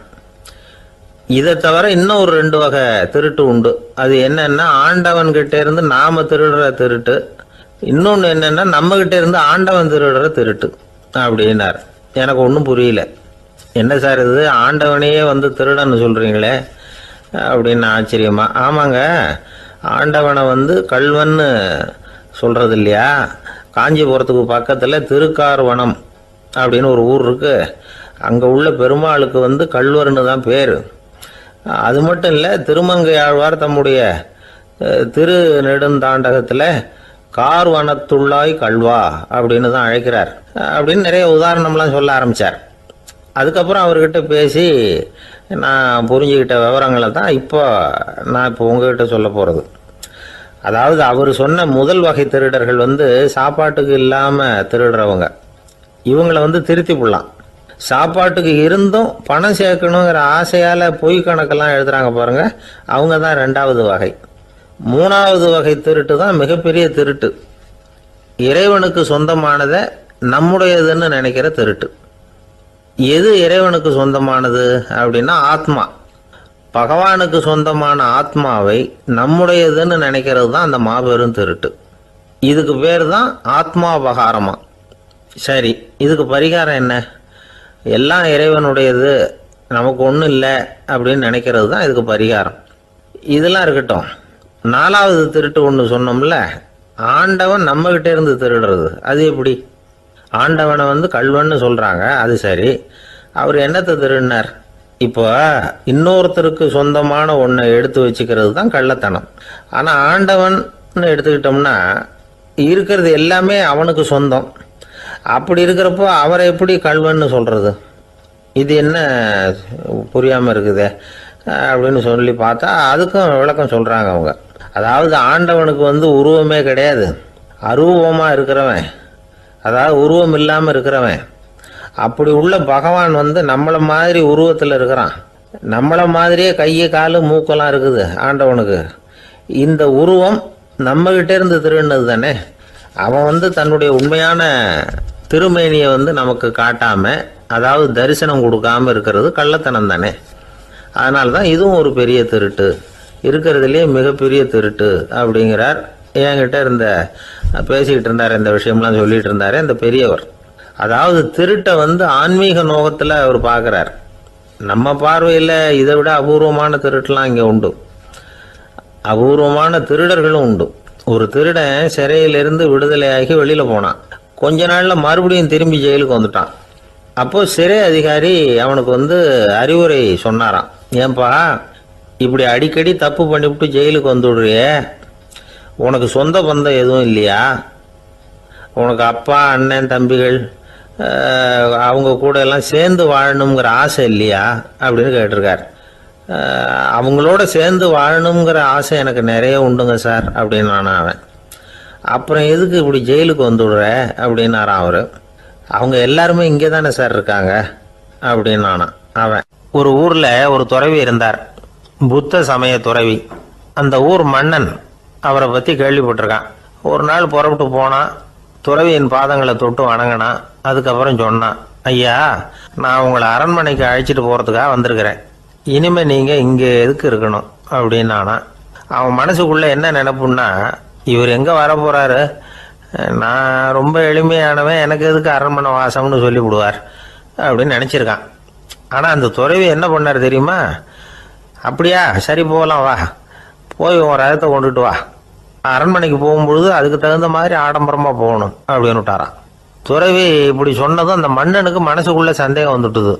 இதை தவிர இன்னும் ஒரு 2 வகை திருட்டு உண்டு. அது என்னன்னா, ஆண்டவன் கிட்ட இருந்து நாம திருடுற திருட்டு, இன்னொன்று என்னன்னா நம்ம கிட்ட இருந்து ஆண்டவன் திருடுற திருட்டு அப்படின்னார். எனக்கு ஒன்றும் புரியல. என்ன சார் இது, ஆண்டவனையே திருடன்னு சொல்றீங்களே அப்படின்னு ஆச்சரியமா. ஆமாங்க, ஆண்டவனை கள்வன்னு சொல்றது இல்லையா. காஞ்சிபுரத்துக்கு பக்கத்தில் திருக்கார்வனம் அப்படின்னு ஒரு ஊர் இருக்கு. அங்கே உள்ள பெருமாளுக்கு கள்வர்னு தான் பேர். அது மட்டும் இல்லை, திருமங்கை ஆழ்வார் தம்முடைய திரு நெடுந்தாண்டகத்தில் கார்வனத்துள்ளாய் கல்வா அப்படின்னு தான் அழைக்கிறார் அப்படின்னு நிறைய உதாரணம்லாம் சொல்ல ஆரம்பித்தார். அதுக்கப்புறம் அவர்கிட்ட பேசி நான் புரிஞ்சுக்கிட்ட விவரங்களை தான் நான் இப்போ உங்ககிட்ட சொல்ல போகிறது. அதாவது அவர் சொன்ன முதல் வகை திருடர்கள் சாப்பாட்டுக்கு இல்லாமல் திருடுறவங்க. இவங்களை திருத்தி போடலாம். சாப்பாட்டுக்கு இருந்தும் பணம் சேர்க்கணுங்கிற ஆசையால் பொய் கணக்கெல்லாம் எழுதுறாங்க பாருங்க, அவங்க தான் 2வது வகை. 3வது வகை திருட்டு தான் மிகப்பெரிய திருட்டு. இறைவனுக்கு சொந்தமானதை நம்முடையதுன்னு நினைக்கிற திருட்டு. எது இறைவனுக்கு சொந்தமானது அப்படின்னா ஆத்மா. பகவானுக்கு சொந்தமான ஆத்மாவை நம்முடையதுன்னு நினைக்கிறது தான் அந்த மாபெரும் திருட்டு. இதுக்கு பேர் தான் ஆத்மாபகாரமா. சரி, இதுக்கு பரிகாரம் என்ன? எல்லாம் இறைவனுடையது, நமக்கு ஒன்றும் இல்லை அப்படின்னு நினைக்கிறது தான் இதுக்கு பரிகாரம். இதெல்லாம் இருக்கட்டும். 4வது திருட்டு ஒன்று சொன்னோம்ல, ஆண்டவன் நம்மகிட்ட இருந்து திருடுறது. அது எப்படி? ஆண்டவனை கள்வன்னு சொல்றாங்க, அது சரி. அவர் என்னத்தை திருடினார்? இப்போ இன்னொருத்தருக்கு சொந்தமான ஒன்றை எடுத்து வச்சுக்கிறது தான் கள்ளத்தனம். ஆனால் ஆண்டவன் எடுத்துக்கிட்டோம்னா இருக்கிறது எல்லாமே அவனுக்கு சொந்தம். அப்படி இருக்கிறப்போ அவரை எப்படி கள்வன்னு சொல்றது? இது என்ன புரியாமல் இருக்குதே அப்படின்னு சொல்லி பார்த்தா அதுக்கும் விளக்கம் சொல்றாங்க அவங்க. அதாவது ஆண்டவனுக்கு உருவமே கிடையாது, அரூபமாக இருக்கிறவன், அதாவது உருவம் இல்லாமல் இருக்கிறவன். அப்படி உள்ள பகவான் நம்மளை மாதிரி உருவத்தில் இருக்கிறான். நம்மளை மாதிரியே கையை காலு மூக்கெல்லாம் இருக்குது ஆண்டவனுக்கு. இந்த உருவம் நம்மகிட்ட இருந்து திருடினது தானே. அவன் தன்னுடைய உண்மையான திருமேனியை நமக்கு காட்டாம, அதாவது தரிசனம் கொடுக்காம இருக்கிறது கள்ளத்தனம் தானே. அதனால தான் இதுவும் ஒரு பெரிய திருட்டு, இருக்கிறதுலேயே மிகப்பெரிய திருட்டு அப்படிங்கிறார். என்கிட்ட பேசிக்கிட்டு இருந்தார், இந்த விஷயம்லாம் சொல்லிட்டு இருந்தாரு அந்த பெரியவர். அதாவது திருட்டை ஆன்மீக நோகத்தில் அவர் பார்க்குறார். நம்ம பார்வையில் இதை விட அபூர்வமான திருட்டுலாம் இங்கே உண்டு. அபூர்வமான திருடர்களும் உண்டு. ஒரு திருடன் சிறையிலிருந்து விடுதலையாகி வெளியில் போனான். கொஞ்ச நாளில் மறுபடியும் திரும்பி ஜெயிலுக்கு வந்துட்டான். அப்போ சிறை அதிகாரி அவனுக்கு அறிவுரை சொன்னாராம். ஏன்பா இப்படி அடிக்கடி தப்பு பண்ணிவிட்டு ஜெயிலுக்கு வந்துடுறியே, உனக்கு சொந்த பந்தம் எதுவும் இல்லையா? உனக்கு அப்பா, அண்ணன், தம்பிகள் அவங்க கூட எல்லாம் சேர்ந்து வாழணுங்கிற ஆசை இல்லையா அப்படின்னு கேட்டிருக்கார். அவங்களோட சேர்ந்து வாழணுங்கிற ஆசை எனக்கு நிறைய உண்டுங்க சார் அப்படின்னு அவன். அப்புறம் எதுக்கு இப்படி ஜெயிலுக்கு வந்துடுற அப்படின்னாரான் அவர். அவங்க எல்லாருமே இங்கே தானே சார் இருக்காங்க அப்படின்னு அவன். ஒரு ஊரில் ஒரு துறவி இருந்தார், புத்த சமய துறவி. அந்த ஊர் மன்னன் அவரை பற்றி கேள்விப்பட்டிருக்கான். ஒரு நாள் புறப்பட்டு போனான், துறவியின் பாதங்களை தொட்டு வணங்கினான். அதுக்கப்புறம் சொன்னான், ஐயா, நான் உங்களை அரண்மனைக்கு அழைச்சிட்டு போகிறதுக்காக வந்திருக்கிறேன். இனிமே நீங்கள் இங்கே எதுக்கு இருக்கணும் அப்படின்னு அவன் மனசுக்குள்ளே என்ன நினைப்புன்னா, இவர் எங்கே வர போகிறாரு, நான் ரொம்ப எளிமையானவன், எனக்கு எதுக்கு அரண்மனை வாசம்னு சொல்லிவிடுவார் அப்படின்னு நினச்சிருக்கான். ஆனால் அந்த துறவி என்ன பண்ணார் தெரியுமா? அப்படியா, சரி போகலாம், வா, போய் உன் ரதத்தை கொண்டுட்டு வா, அரண்மனைக்கு போகும்பொழுது அதுக்கு தகுந்த மாதிரி ஆடம்பரமாக போகணும் அப்படின்னு விட்டாரான். துறவி இப்படி சொன்னதும் அந்த மன்னனுக்கு மனசுக்குள்ள சந்தேகம் வந்துட்டுது.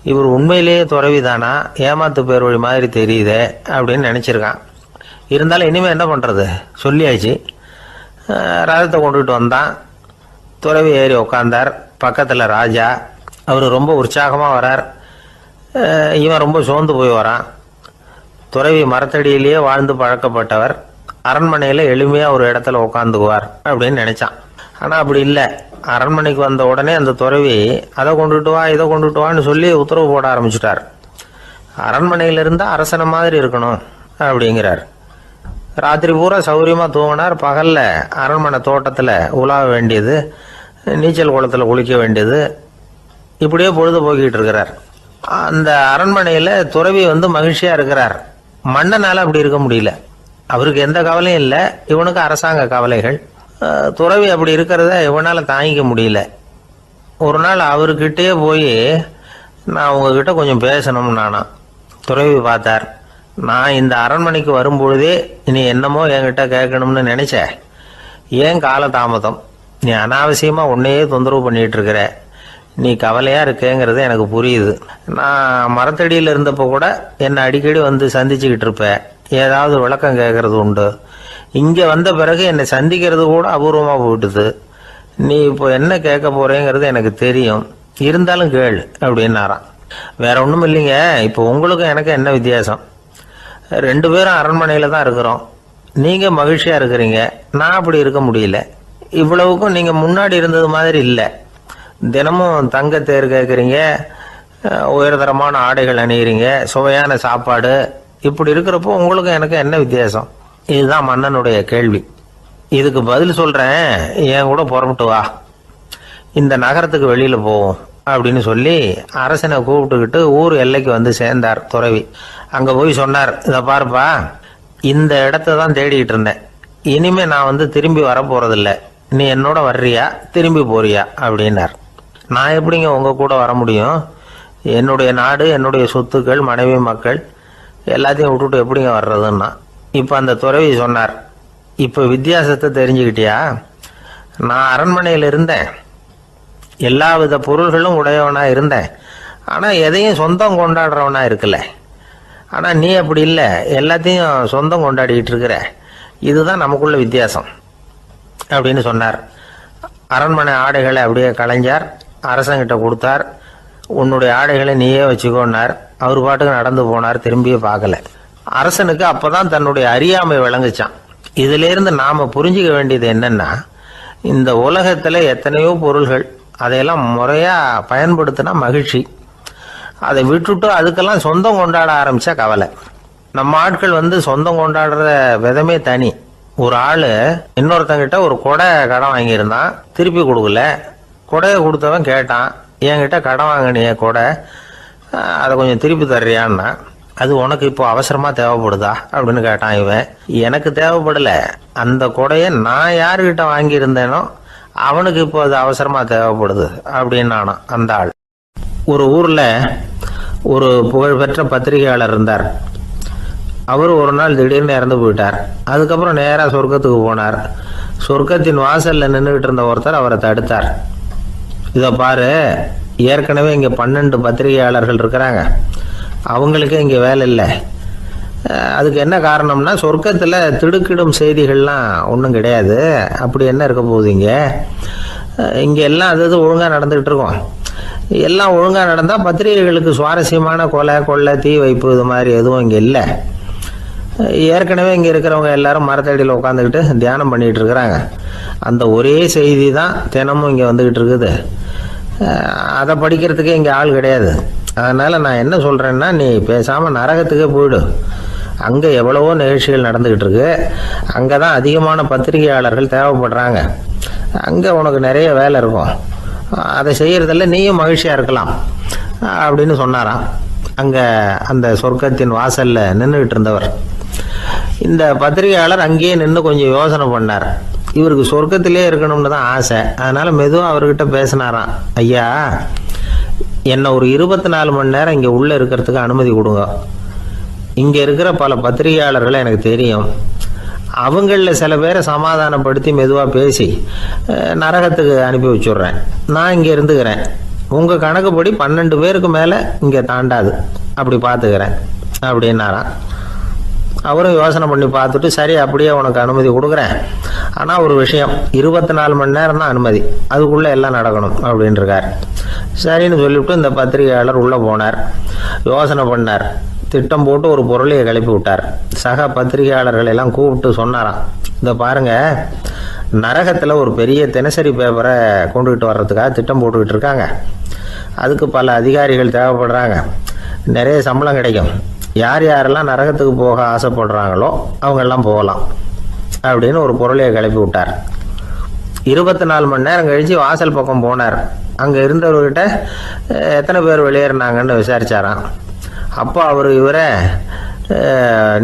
இவர் உண்மையிலேயே துறவி தானா, ஏமாத்து பேர் வழி மாதிரி தெரியுதே அப்படின்னு நினச்சிருக்கான். இருந்தாலும் இனிமேல் என்ன பண்ணுறது, சொல்லியாச்சு. ரதத்தை கொண்டுட்டு வந்தான். துறவி ஏறி உக்காந்தார். பக்கத்தில் ராஜா. அவர் ரொம்ப உற்சாகமாக வரார். இவன் ரொம்ப சோர்ந்து போய் வரான். துறவி மரத்தடியிலேயே வாழ்ந்து பழக்கப்பட்டவர், அரண்மனையில் எளிமையாக ஒரு இடத்துல உட்காந்துக்குவார் அப்படின்னு நினச்சான். ஆனால் அப்படி இல்லை. அரண்மனைக்கு வந்த உடனே அந்த துறவி அதை கொண்டுட்டு வா, இதை கொண்டுட்டு வான்னு சொல்லி உத்தரவு போட ஆரம்பிச்சிட்டார். அரண்மனையில் இருந்தால் அரசனை மாதிரி இருக்கணும் அப்படிங்கிறார். ராத்திரி பூரா சௌரியமாக தூங்கினார். பகலில் அரண்மனை தோட்டத்தில் உலாவ வேண்டியது, நீச்சல் குளத்தில் குளிக்க வேண்டியது, இப்படியே பொழுது போக்கிட்டு இருக்கிறார். அந்த அரண்மனையில் துறவி மகிழ்ச்சியாக இருக்கிறார். மன்னனால் அப்படி இருக்க முடியல. அவருக்கு எந்த கவலையும் இல்லை, இவனுக்கு அரசாங்க கவலைகள். துறவி அப்படி இருக்கிறத இவனால் தாங்கிக்க முடியல. ஒரு நாள் அவர்கிட்டே போய், நான் உங்ககிட்ட கொஞ்சம் பேசணும்னு துறவி பார்த்தார். நான் இந்த அரண்மனைக்கு வரும்பொழுதே நீ என்னமோ என்கிட்ட கேட்கணும்னு நினைச்ச, ஏன் காலதாமதம்? நீ அனாவசியமாக உன்னையே தொந்தரவு பண்ணிட்டு இருக்கிற, நீ கவலையாக இருக்கேங்கிறது எனக்கு புரியுது. நான் மரத்தடியில் இருந்தப்போ கூட என்னை அடிக்கடி சந்திச்சுக்கிட்டு இருப்பேன், ஏதாவது விளக்கம் கேட்கறது உண்டு. இங்கே வந்த பிறகு என்னை சந்திக்கிறது கூட அபூர்வமாக போயிட்டுது. நீ இப்போ என்ன கேட்க போறேங்கிறது எனக்கு தெரியும், இருந்தாலும் கேள் அப்படின்னாராம். வேற ஒன்றும் இல்லைங்க, இப்போ உங்களுக்கும் எனக்கு என்ன வித்தியாசம்? 2 பேரும் அரண்மனையில் தான் இருக்கிறோம். நீங்கள் மகிழ்ச்சியாக இருக்கிறீங்க, நான் அப்படி இருக்க முடியல. இவ்வளவுக்கும் நீங்கள் முன்னாடி இருந்தது மாதிரி இல்லை. தினமும் தங்க தேர் கேட்குறீங்க, உயர்தரமான ஆடைகள் அணிகிறீங்க, சுவையான சாப்பாடு. இப்படி இருக்கிறப்போ உங்களுக்கும் எனக்கு என்ன வித்தியாசம்? இதுதான் மன்னனுடைய கேள்வி. இதுக்கு பதில் சொல்கிறேன், என் கூட புறப்பட்டு வா, இந்த நகரத்துக்கு வெளியில் போவோம் அப்படின்னு சொல்லி அரசனை கூப்பிட்டுக்கிட்டு ஊர் எல்லைக்கு சேர்ந்தார் துறவி. அங்கே போய் சொன்னார், இதை பாருப்பா, இந்த இடத்த தான் தேடிக்கிட்டு இருந்தேன். இனிமே நான் திரும்பி வரப்போறதில்லை. நீ என்னோட வர்றியா, திரும்பி போறியா அப்படின்னார். நான் எப்படிங்க உங்கள் கூட வர முடியும்? என்னுடைய நாடு, என்னுடைய சொத்துக்கள், மனைவி, மக்கள் எல்லாத்தையும் விட்டுட்டு எப்படிங்க வர்றதுன்னா. இப்போ அந்த துறவி சொன்னார், இப்போ வித்தியாசத்தை தெரிஞ்சுக்கிட்டியா? நான் அரண்மனையில் இருந்தேன், எல்லா வித பொருள்களும் உடையவனா இருந்தேன், ஆனால் எதையும் சொந்தம் கொண்டாடுறவனா இருக்கல. ஆனால் நீ அப்படி இல்லை, எல்லாத்தையும் சொந்தம் கொண்டாடிக்கிட்டு இருக்கிற. இதுதான் நமக்குள்ள வித்தியாசம் அப்படின்னு சொன்னார். அரண்மனை ஆடைகளை அப்படியே களைஞ்சார், அரசங்கிட்ட கொடுத்தார். உன்னுடைய ஆடைகளை நீயே வச்சுக்கோன்னார். அவர் பாட்டுக்கு நடந்து போனார், திரும்பியே பார்க்கல. அரசனுக்கு அப்பதான் தன்னுடைய அறியாமை விளங்குச்சான். இதுல இருந்து நாம புரிஞ்சுக்க வேண்டியது என்னன்னா, இந்த உலகத்துல எத்தனையோ பொருள்கள், அதையெல்லாம் முறையா பயன்படுத்தினா மகிழ்ச்சி. அதை விட்டுட்டு அதுக்கெல்லாம் சொந்தம் கொண்டாட ஆரம்பிச்சா கவலை. நம்ம ஆட்கள் சொந்தம் கொண்டாடுற விதமே தனி. ஒரு ஆளு இன்னொருத்தங்கிட்ட ஒரு கொடை கடன் வாங்கியிருந்தான், திருப்பி கொடுக்கல. கொடையை கொடுத்தவன் கேட்டான், என்கிட்ட கடன் வாங்கினிய கொடை, அதை கொஞ்சம் திருப்பி தர்றியான்னா. அது உனக்கு இப்போ அவசரமா தேவைப்படுதா அப்படின்னு கேட்டான் இவன். எனக்கு தேவைப்படல, அந்த கொடையை நான் யாருக்கிட்ட வாங்கியிருந்தேனோ அவனுக்கு இப்போ அது அவசரமா தேவைப்படுது அப்படின்னு அந்த ஆள். ஒரு ஊர்ல ஒரு புகழ்பெற்ற பத்திரிகையாளர் இருந்தார். அவர் ஒரு நாள் திடீர்னு இறந்து போயிட்டார். அதுக்கப்புறம் நேராக சொர்க்கத்துக்கு போனார். சொர்க்கத்தின் வாசல்ல நின்றுகிட்டு இருந்த ஒருத்தர் அவரை தடுத்தார். இதை பாரு, ஏற்கனவே இங்கே 12 பத்திரிகையாளர்கள் இருக்கிறாங்க, அவங்களுக்கே இங்கே வேலை இல்லை. அதுக்கு என்ன காரணம்னா, சொர்க்கத்தில் திடுக்கிடும் செய்திகள்லாம் ஒன்றும் கிடையாது. அப்படி என்ன இருக்க போகுது? இங்கே எல்லாம் அது ஒழுங்காக நடந்துகிட்டு இருக்கோம். எல்லாம் ஒழுங்காக நடந்தால் பத்திரிகைகளுக்கு சுவாரஸ்யமான கொலை கொள்ளை தீ வைப்பு இது மாதிரி எதுவும் இங்கே இல்லை. ஏற்கனவே இங்கே இருக்கிறவங்க எல்லாரும் மரத்தடியில் உட்காந்துக்கிட்டு தியானம் பண்ணிகிட்டு இருக்கிறாங்க. அந்த ஒரே செய்தி தான் தினமும் இங்கே வந்துக்கிட்டு இருக்குது. அதை படிக்கிறதுக்கே இங்கே ஆள் கிடையாது. அதனால் நான் என்ன சொல்கிறேன்னா, நீ பேசாமல் நரகத்துக்கே போயிடு. அங்கே எவ்வளவோ நிகழ்ச்சிகள் நடந்துக்கிட்டு இருக்கு. அங்கே தான் அதிகமான பத்திரிகையாளர்கள் தேவைப்படுறாங்க. அங்கே உனக்கு நிறைய வேலை இருக்கும். அதை செய்கிறதில்ல நீயும் மகிழ்ச்சியாக இருக்கலாம் அப்படின்னு சொன்னாராம். அங்கே அந்த சொர்க்கத்தின் வாசலில் நின்றுக்கிட்டு இருந்தவர். இந்த பத்திரிகையாளர் அங்கேயே நின்று கொஞ்சம் யோசனை பண்ணார். இவருக்கு சொர்க்கத்திலே இருக்கணும்னு தான் ஆசை. அதனால் மெதுவாக அவர்கிட்ட பேசினாராம். ஐயா, என்னை ஒரு 24 மணி நேரம் இங்கே உள்ளே இருக்கிறதுக்கு அனுமதி கொடுங்க. இங்கே இருக்கிற பல பத்திரிகையாளர்களை எனக்கு தெரியும். அவங்களில் சில பேரை சமாதானப்படுத்தி மெதுவாக பேசி நரகத்துக்கு அனுப்பி வச்சுட்றேன். நான் இங்கே இருந்துக்கிறேன். உங்கள் கணக்குப்படி 12 பேருக்கு மேலே இங்கே தாண்டாது. அப்படி பார்த்துக்கிறேன் அப்படின்னாராம். அவரும் யோசனை பண்ணி பார்த்துட்டு, சரி அப்படியே உனக்கு அனுமதி கொடுக்குறேன். ஆனால் ஒரு விஷயம், 24 மணி நேரம் தான் அனுமதி, அதுக்குள்ளே எல்லாம் நடக்கணும் அப்படின்ட்டுருக்கார். சரின்னு சொல்லிவிட்டு இந்த பத்திரிகையாளர் உள்ளே போனார். யோசனை பண்ணார். திட்டம் போட்டு ஒரு பொருளையை கிளப்பி விட்டார். சக பத்திரிகையாளர்கள் எல்லாம் கூப்பிட்டு சொன்னாராம், இதை பாருங்கள், நரகத்தில் ஒரு பெரிய தினசரி பேப்பரை கொண்டுகிட்டு வர்றதுக்காக திட்டம் போட்டுக்கிட்டு இருக்காங்க. அதுக்கு பல அதிகாரிகள் தேவைப்படுறாங்க. நிறைய சம்பளம் கிடைக்கும். யார் யாரெல்லாம் நரகத்துக்கு போக ஆசைப்படுறாங்களோ அவங்கெல்லாம் போகலாம் அப்படின்னு ஒரு பொருளையை கிளப்பி விட்டார். 24 மணி நேரம் கழித்து வாசல் பக்கம் போனார். அங்கே இருந்தவர்கிட்ட எத்தனை பேர் வெளியேறினாங்கன்னு விசாரிச்சாராம். அப்போ அவர் இவரை,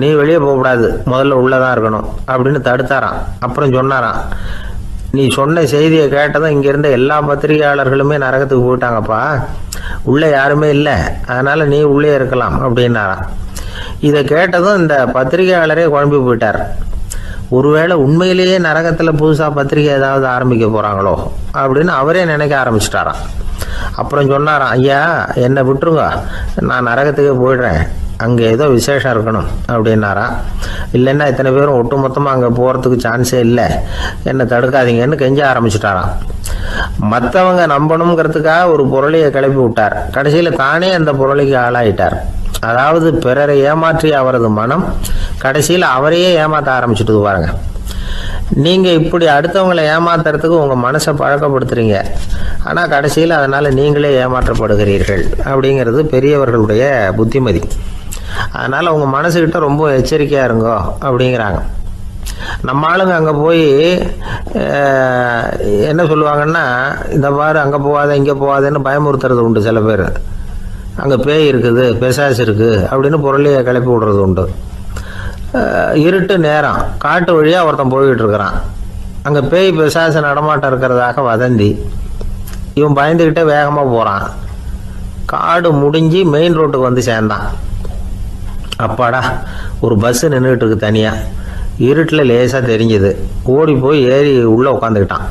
நீ வெளியே போகக்கூடாது, முதல்ல உள்ளே தான் இருக்கணும் அப்படின்னு தடுத்தாராம். அப்புறம் சொன்னாராம், நீ சொன்ன செய்தியை கேட்டதும் இங்கே இருந்த எல்லா பத்திரிகையாளர்களுமே நரகத்துக்கு போயிட்டாங்கப்பா, உள்ளே யாருமே இல்லை, அதனால் நீ உள்ளே இருக்கலாம் அப்படின்னாராம். இதை கேட்டதும் இந்த பத்திரிகையாளரே குழம்பி போயிட்டார். ஒருவேளை உண்மையிலேயே நரகத்தில் புதுசாக பத்திரிகை ஏதாவது ஆரம்பிக்க போகிறாங்களோ அப்படின்னு அவரே நினைக்க ஆரம்பிச்சிட்டாராம். அப்புறம் சொன்னாராம், ஐயா என்னை விட்டுருங்க, நான் நரகத்துக்கே போயிடுறேன், அங்கே ஏதோ விசேஷம் இருக்கணும் அப்படின்னாராம். இல்லைன்னா இத்தனை பேரும் ஒட்டு மொத்தமாக அங்கே போகிறதுக்கு சான்ஸே இல்லை, என்னை தடுக்காதீங்கன்னு கெஞ்ச ஆரம்பிச்சிட்டாராம். மற்றவங்க நம்பணுங்கிறதுக்காக ஒரு பொருளையை கிளப்பி விட்டார். கடைசியில் தானே அந்த பொருளைக்கு ஆளாயிட்டார். அதாவது பிறரை ஏமாற்றிய அவரது மனம் கடைசியில் அவரையே ஏமாற்ற ஆரம்பிச்சுட்டு பாருங்க. நீங்கள் இப்படி அடுத்தவங்களை ஏமாத்துறதுக்கு உங்கள் மனசை பழக்கப்படுத்துறீங்க, ஆனால் கடைசியில் அதனால் நீங்களே ஏமாற்றப்படுகிறீர்கள் அப்படிங்கிறது பெரியவர்களுடைய புத்திமதி. அதனால் உங்கள் மனசுக்கிட்ட ரொம்ப எச்சரிக்கையாக இருங்கோ அப்படிங்கிறாங்க. நம்ம ஆளுங்க அங்கே போய் என்ன சொல்லுவாங்கன்னா, இந்த மாதிரி அங்கே போகாத இங்கே போகாதேன்னு பயமுறுத்துறது உண்டு. சில பேர் அங்கே பேய் இருக்குது, பிசாசு இருக்குது அப்படின்னு பொருளையை கிளப்பி விடுறது உண்டு. இருட்டு நேரம் காட்டு வழியாக ஒருத்தன் போய்கிட்டு இருக்கிறான். அங்கே பேய் பிசாசு நடமாட்டம் இருக்கிறதாக வதந்தி. இவன் பயந்துக்கிட்டே வேகமாக போகிறான். காடு முடிஞ்சு மெயின் ரோட்டுக்கு வந்து சேர்ந்தான். அப்பாடா, ஒரு பஸ்ஸு நின்றுக்கிட்டு இருக்கு தனியாக. இருட்டில் லேசாக தெரிஞ்சுது. ஓடி போய் ஏறி உள்ளே உட்காந்துக்கிட்டான்.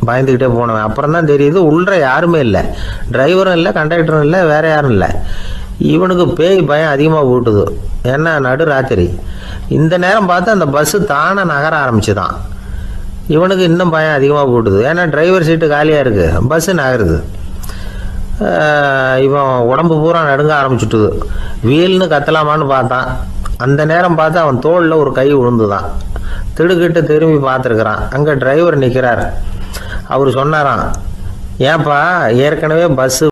பயந்துக்கிட்டே போனவன் அப்புறம் தான் தெரியுது உள்ள யாருமே இல்லை, டிரைவரும் இல்லை, கண்டக்டரும் இல்லை, வேற யாரும் இல்லை. இவனுக்கு பேய் பயம் அதிகமாக போட்டுது. ஏன்னா நடு ராத்திரி. இந்த நேரம் பார்த்து அந்த பஸ்ஸு தானே நகர ஆரம்பிச்சுதான். இவனுக்கு இன்னும் பயம் அதிகமாக போட்டுது. ஏன்னா டிரைவர் சீட்டு காலியாக இருக்குது, பஸ்ஸு நகருது. இவன் உடம்பு பூரா நடுங்க ஆரம்பிச்சுட்டுது. வீல்னு கத்தலாமான்னு பார்த்தான். அந்த நேரம் பார்த்து அவன் தோளில் ஒரு கை விழுந்துதான். திடுக்கிட்டு திரும்பி பார்த்துருக்குறான். அங்கே டிரைவர் நிற்கிறார். அவர் சொன்னாராம், ஏன்பா ஏற்கனவே பஸ்ஸு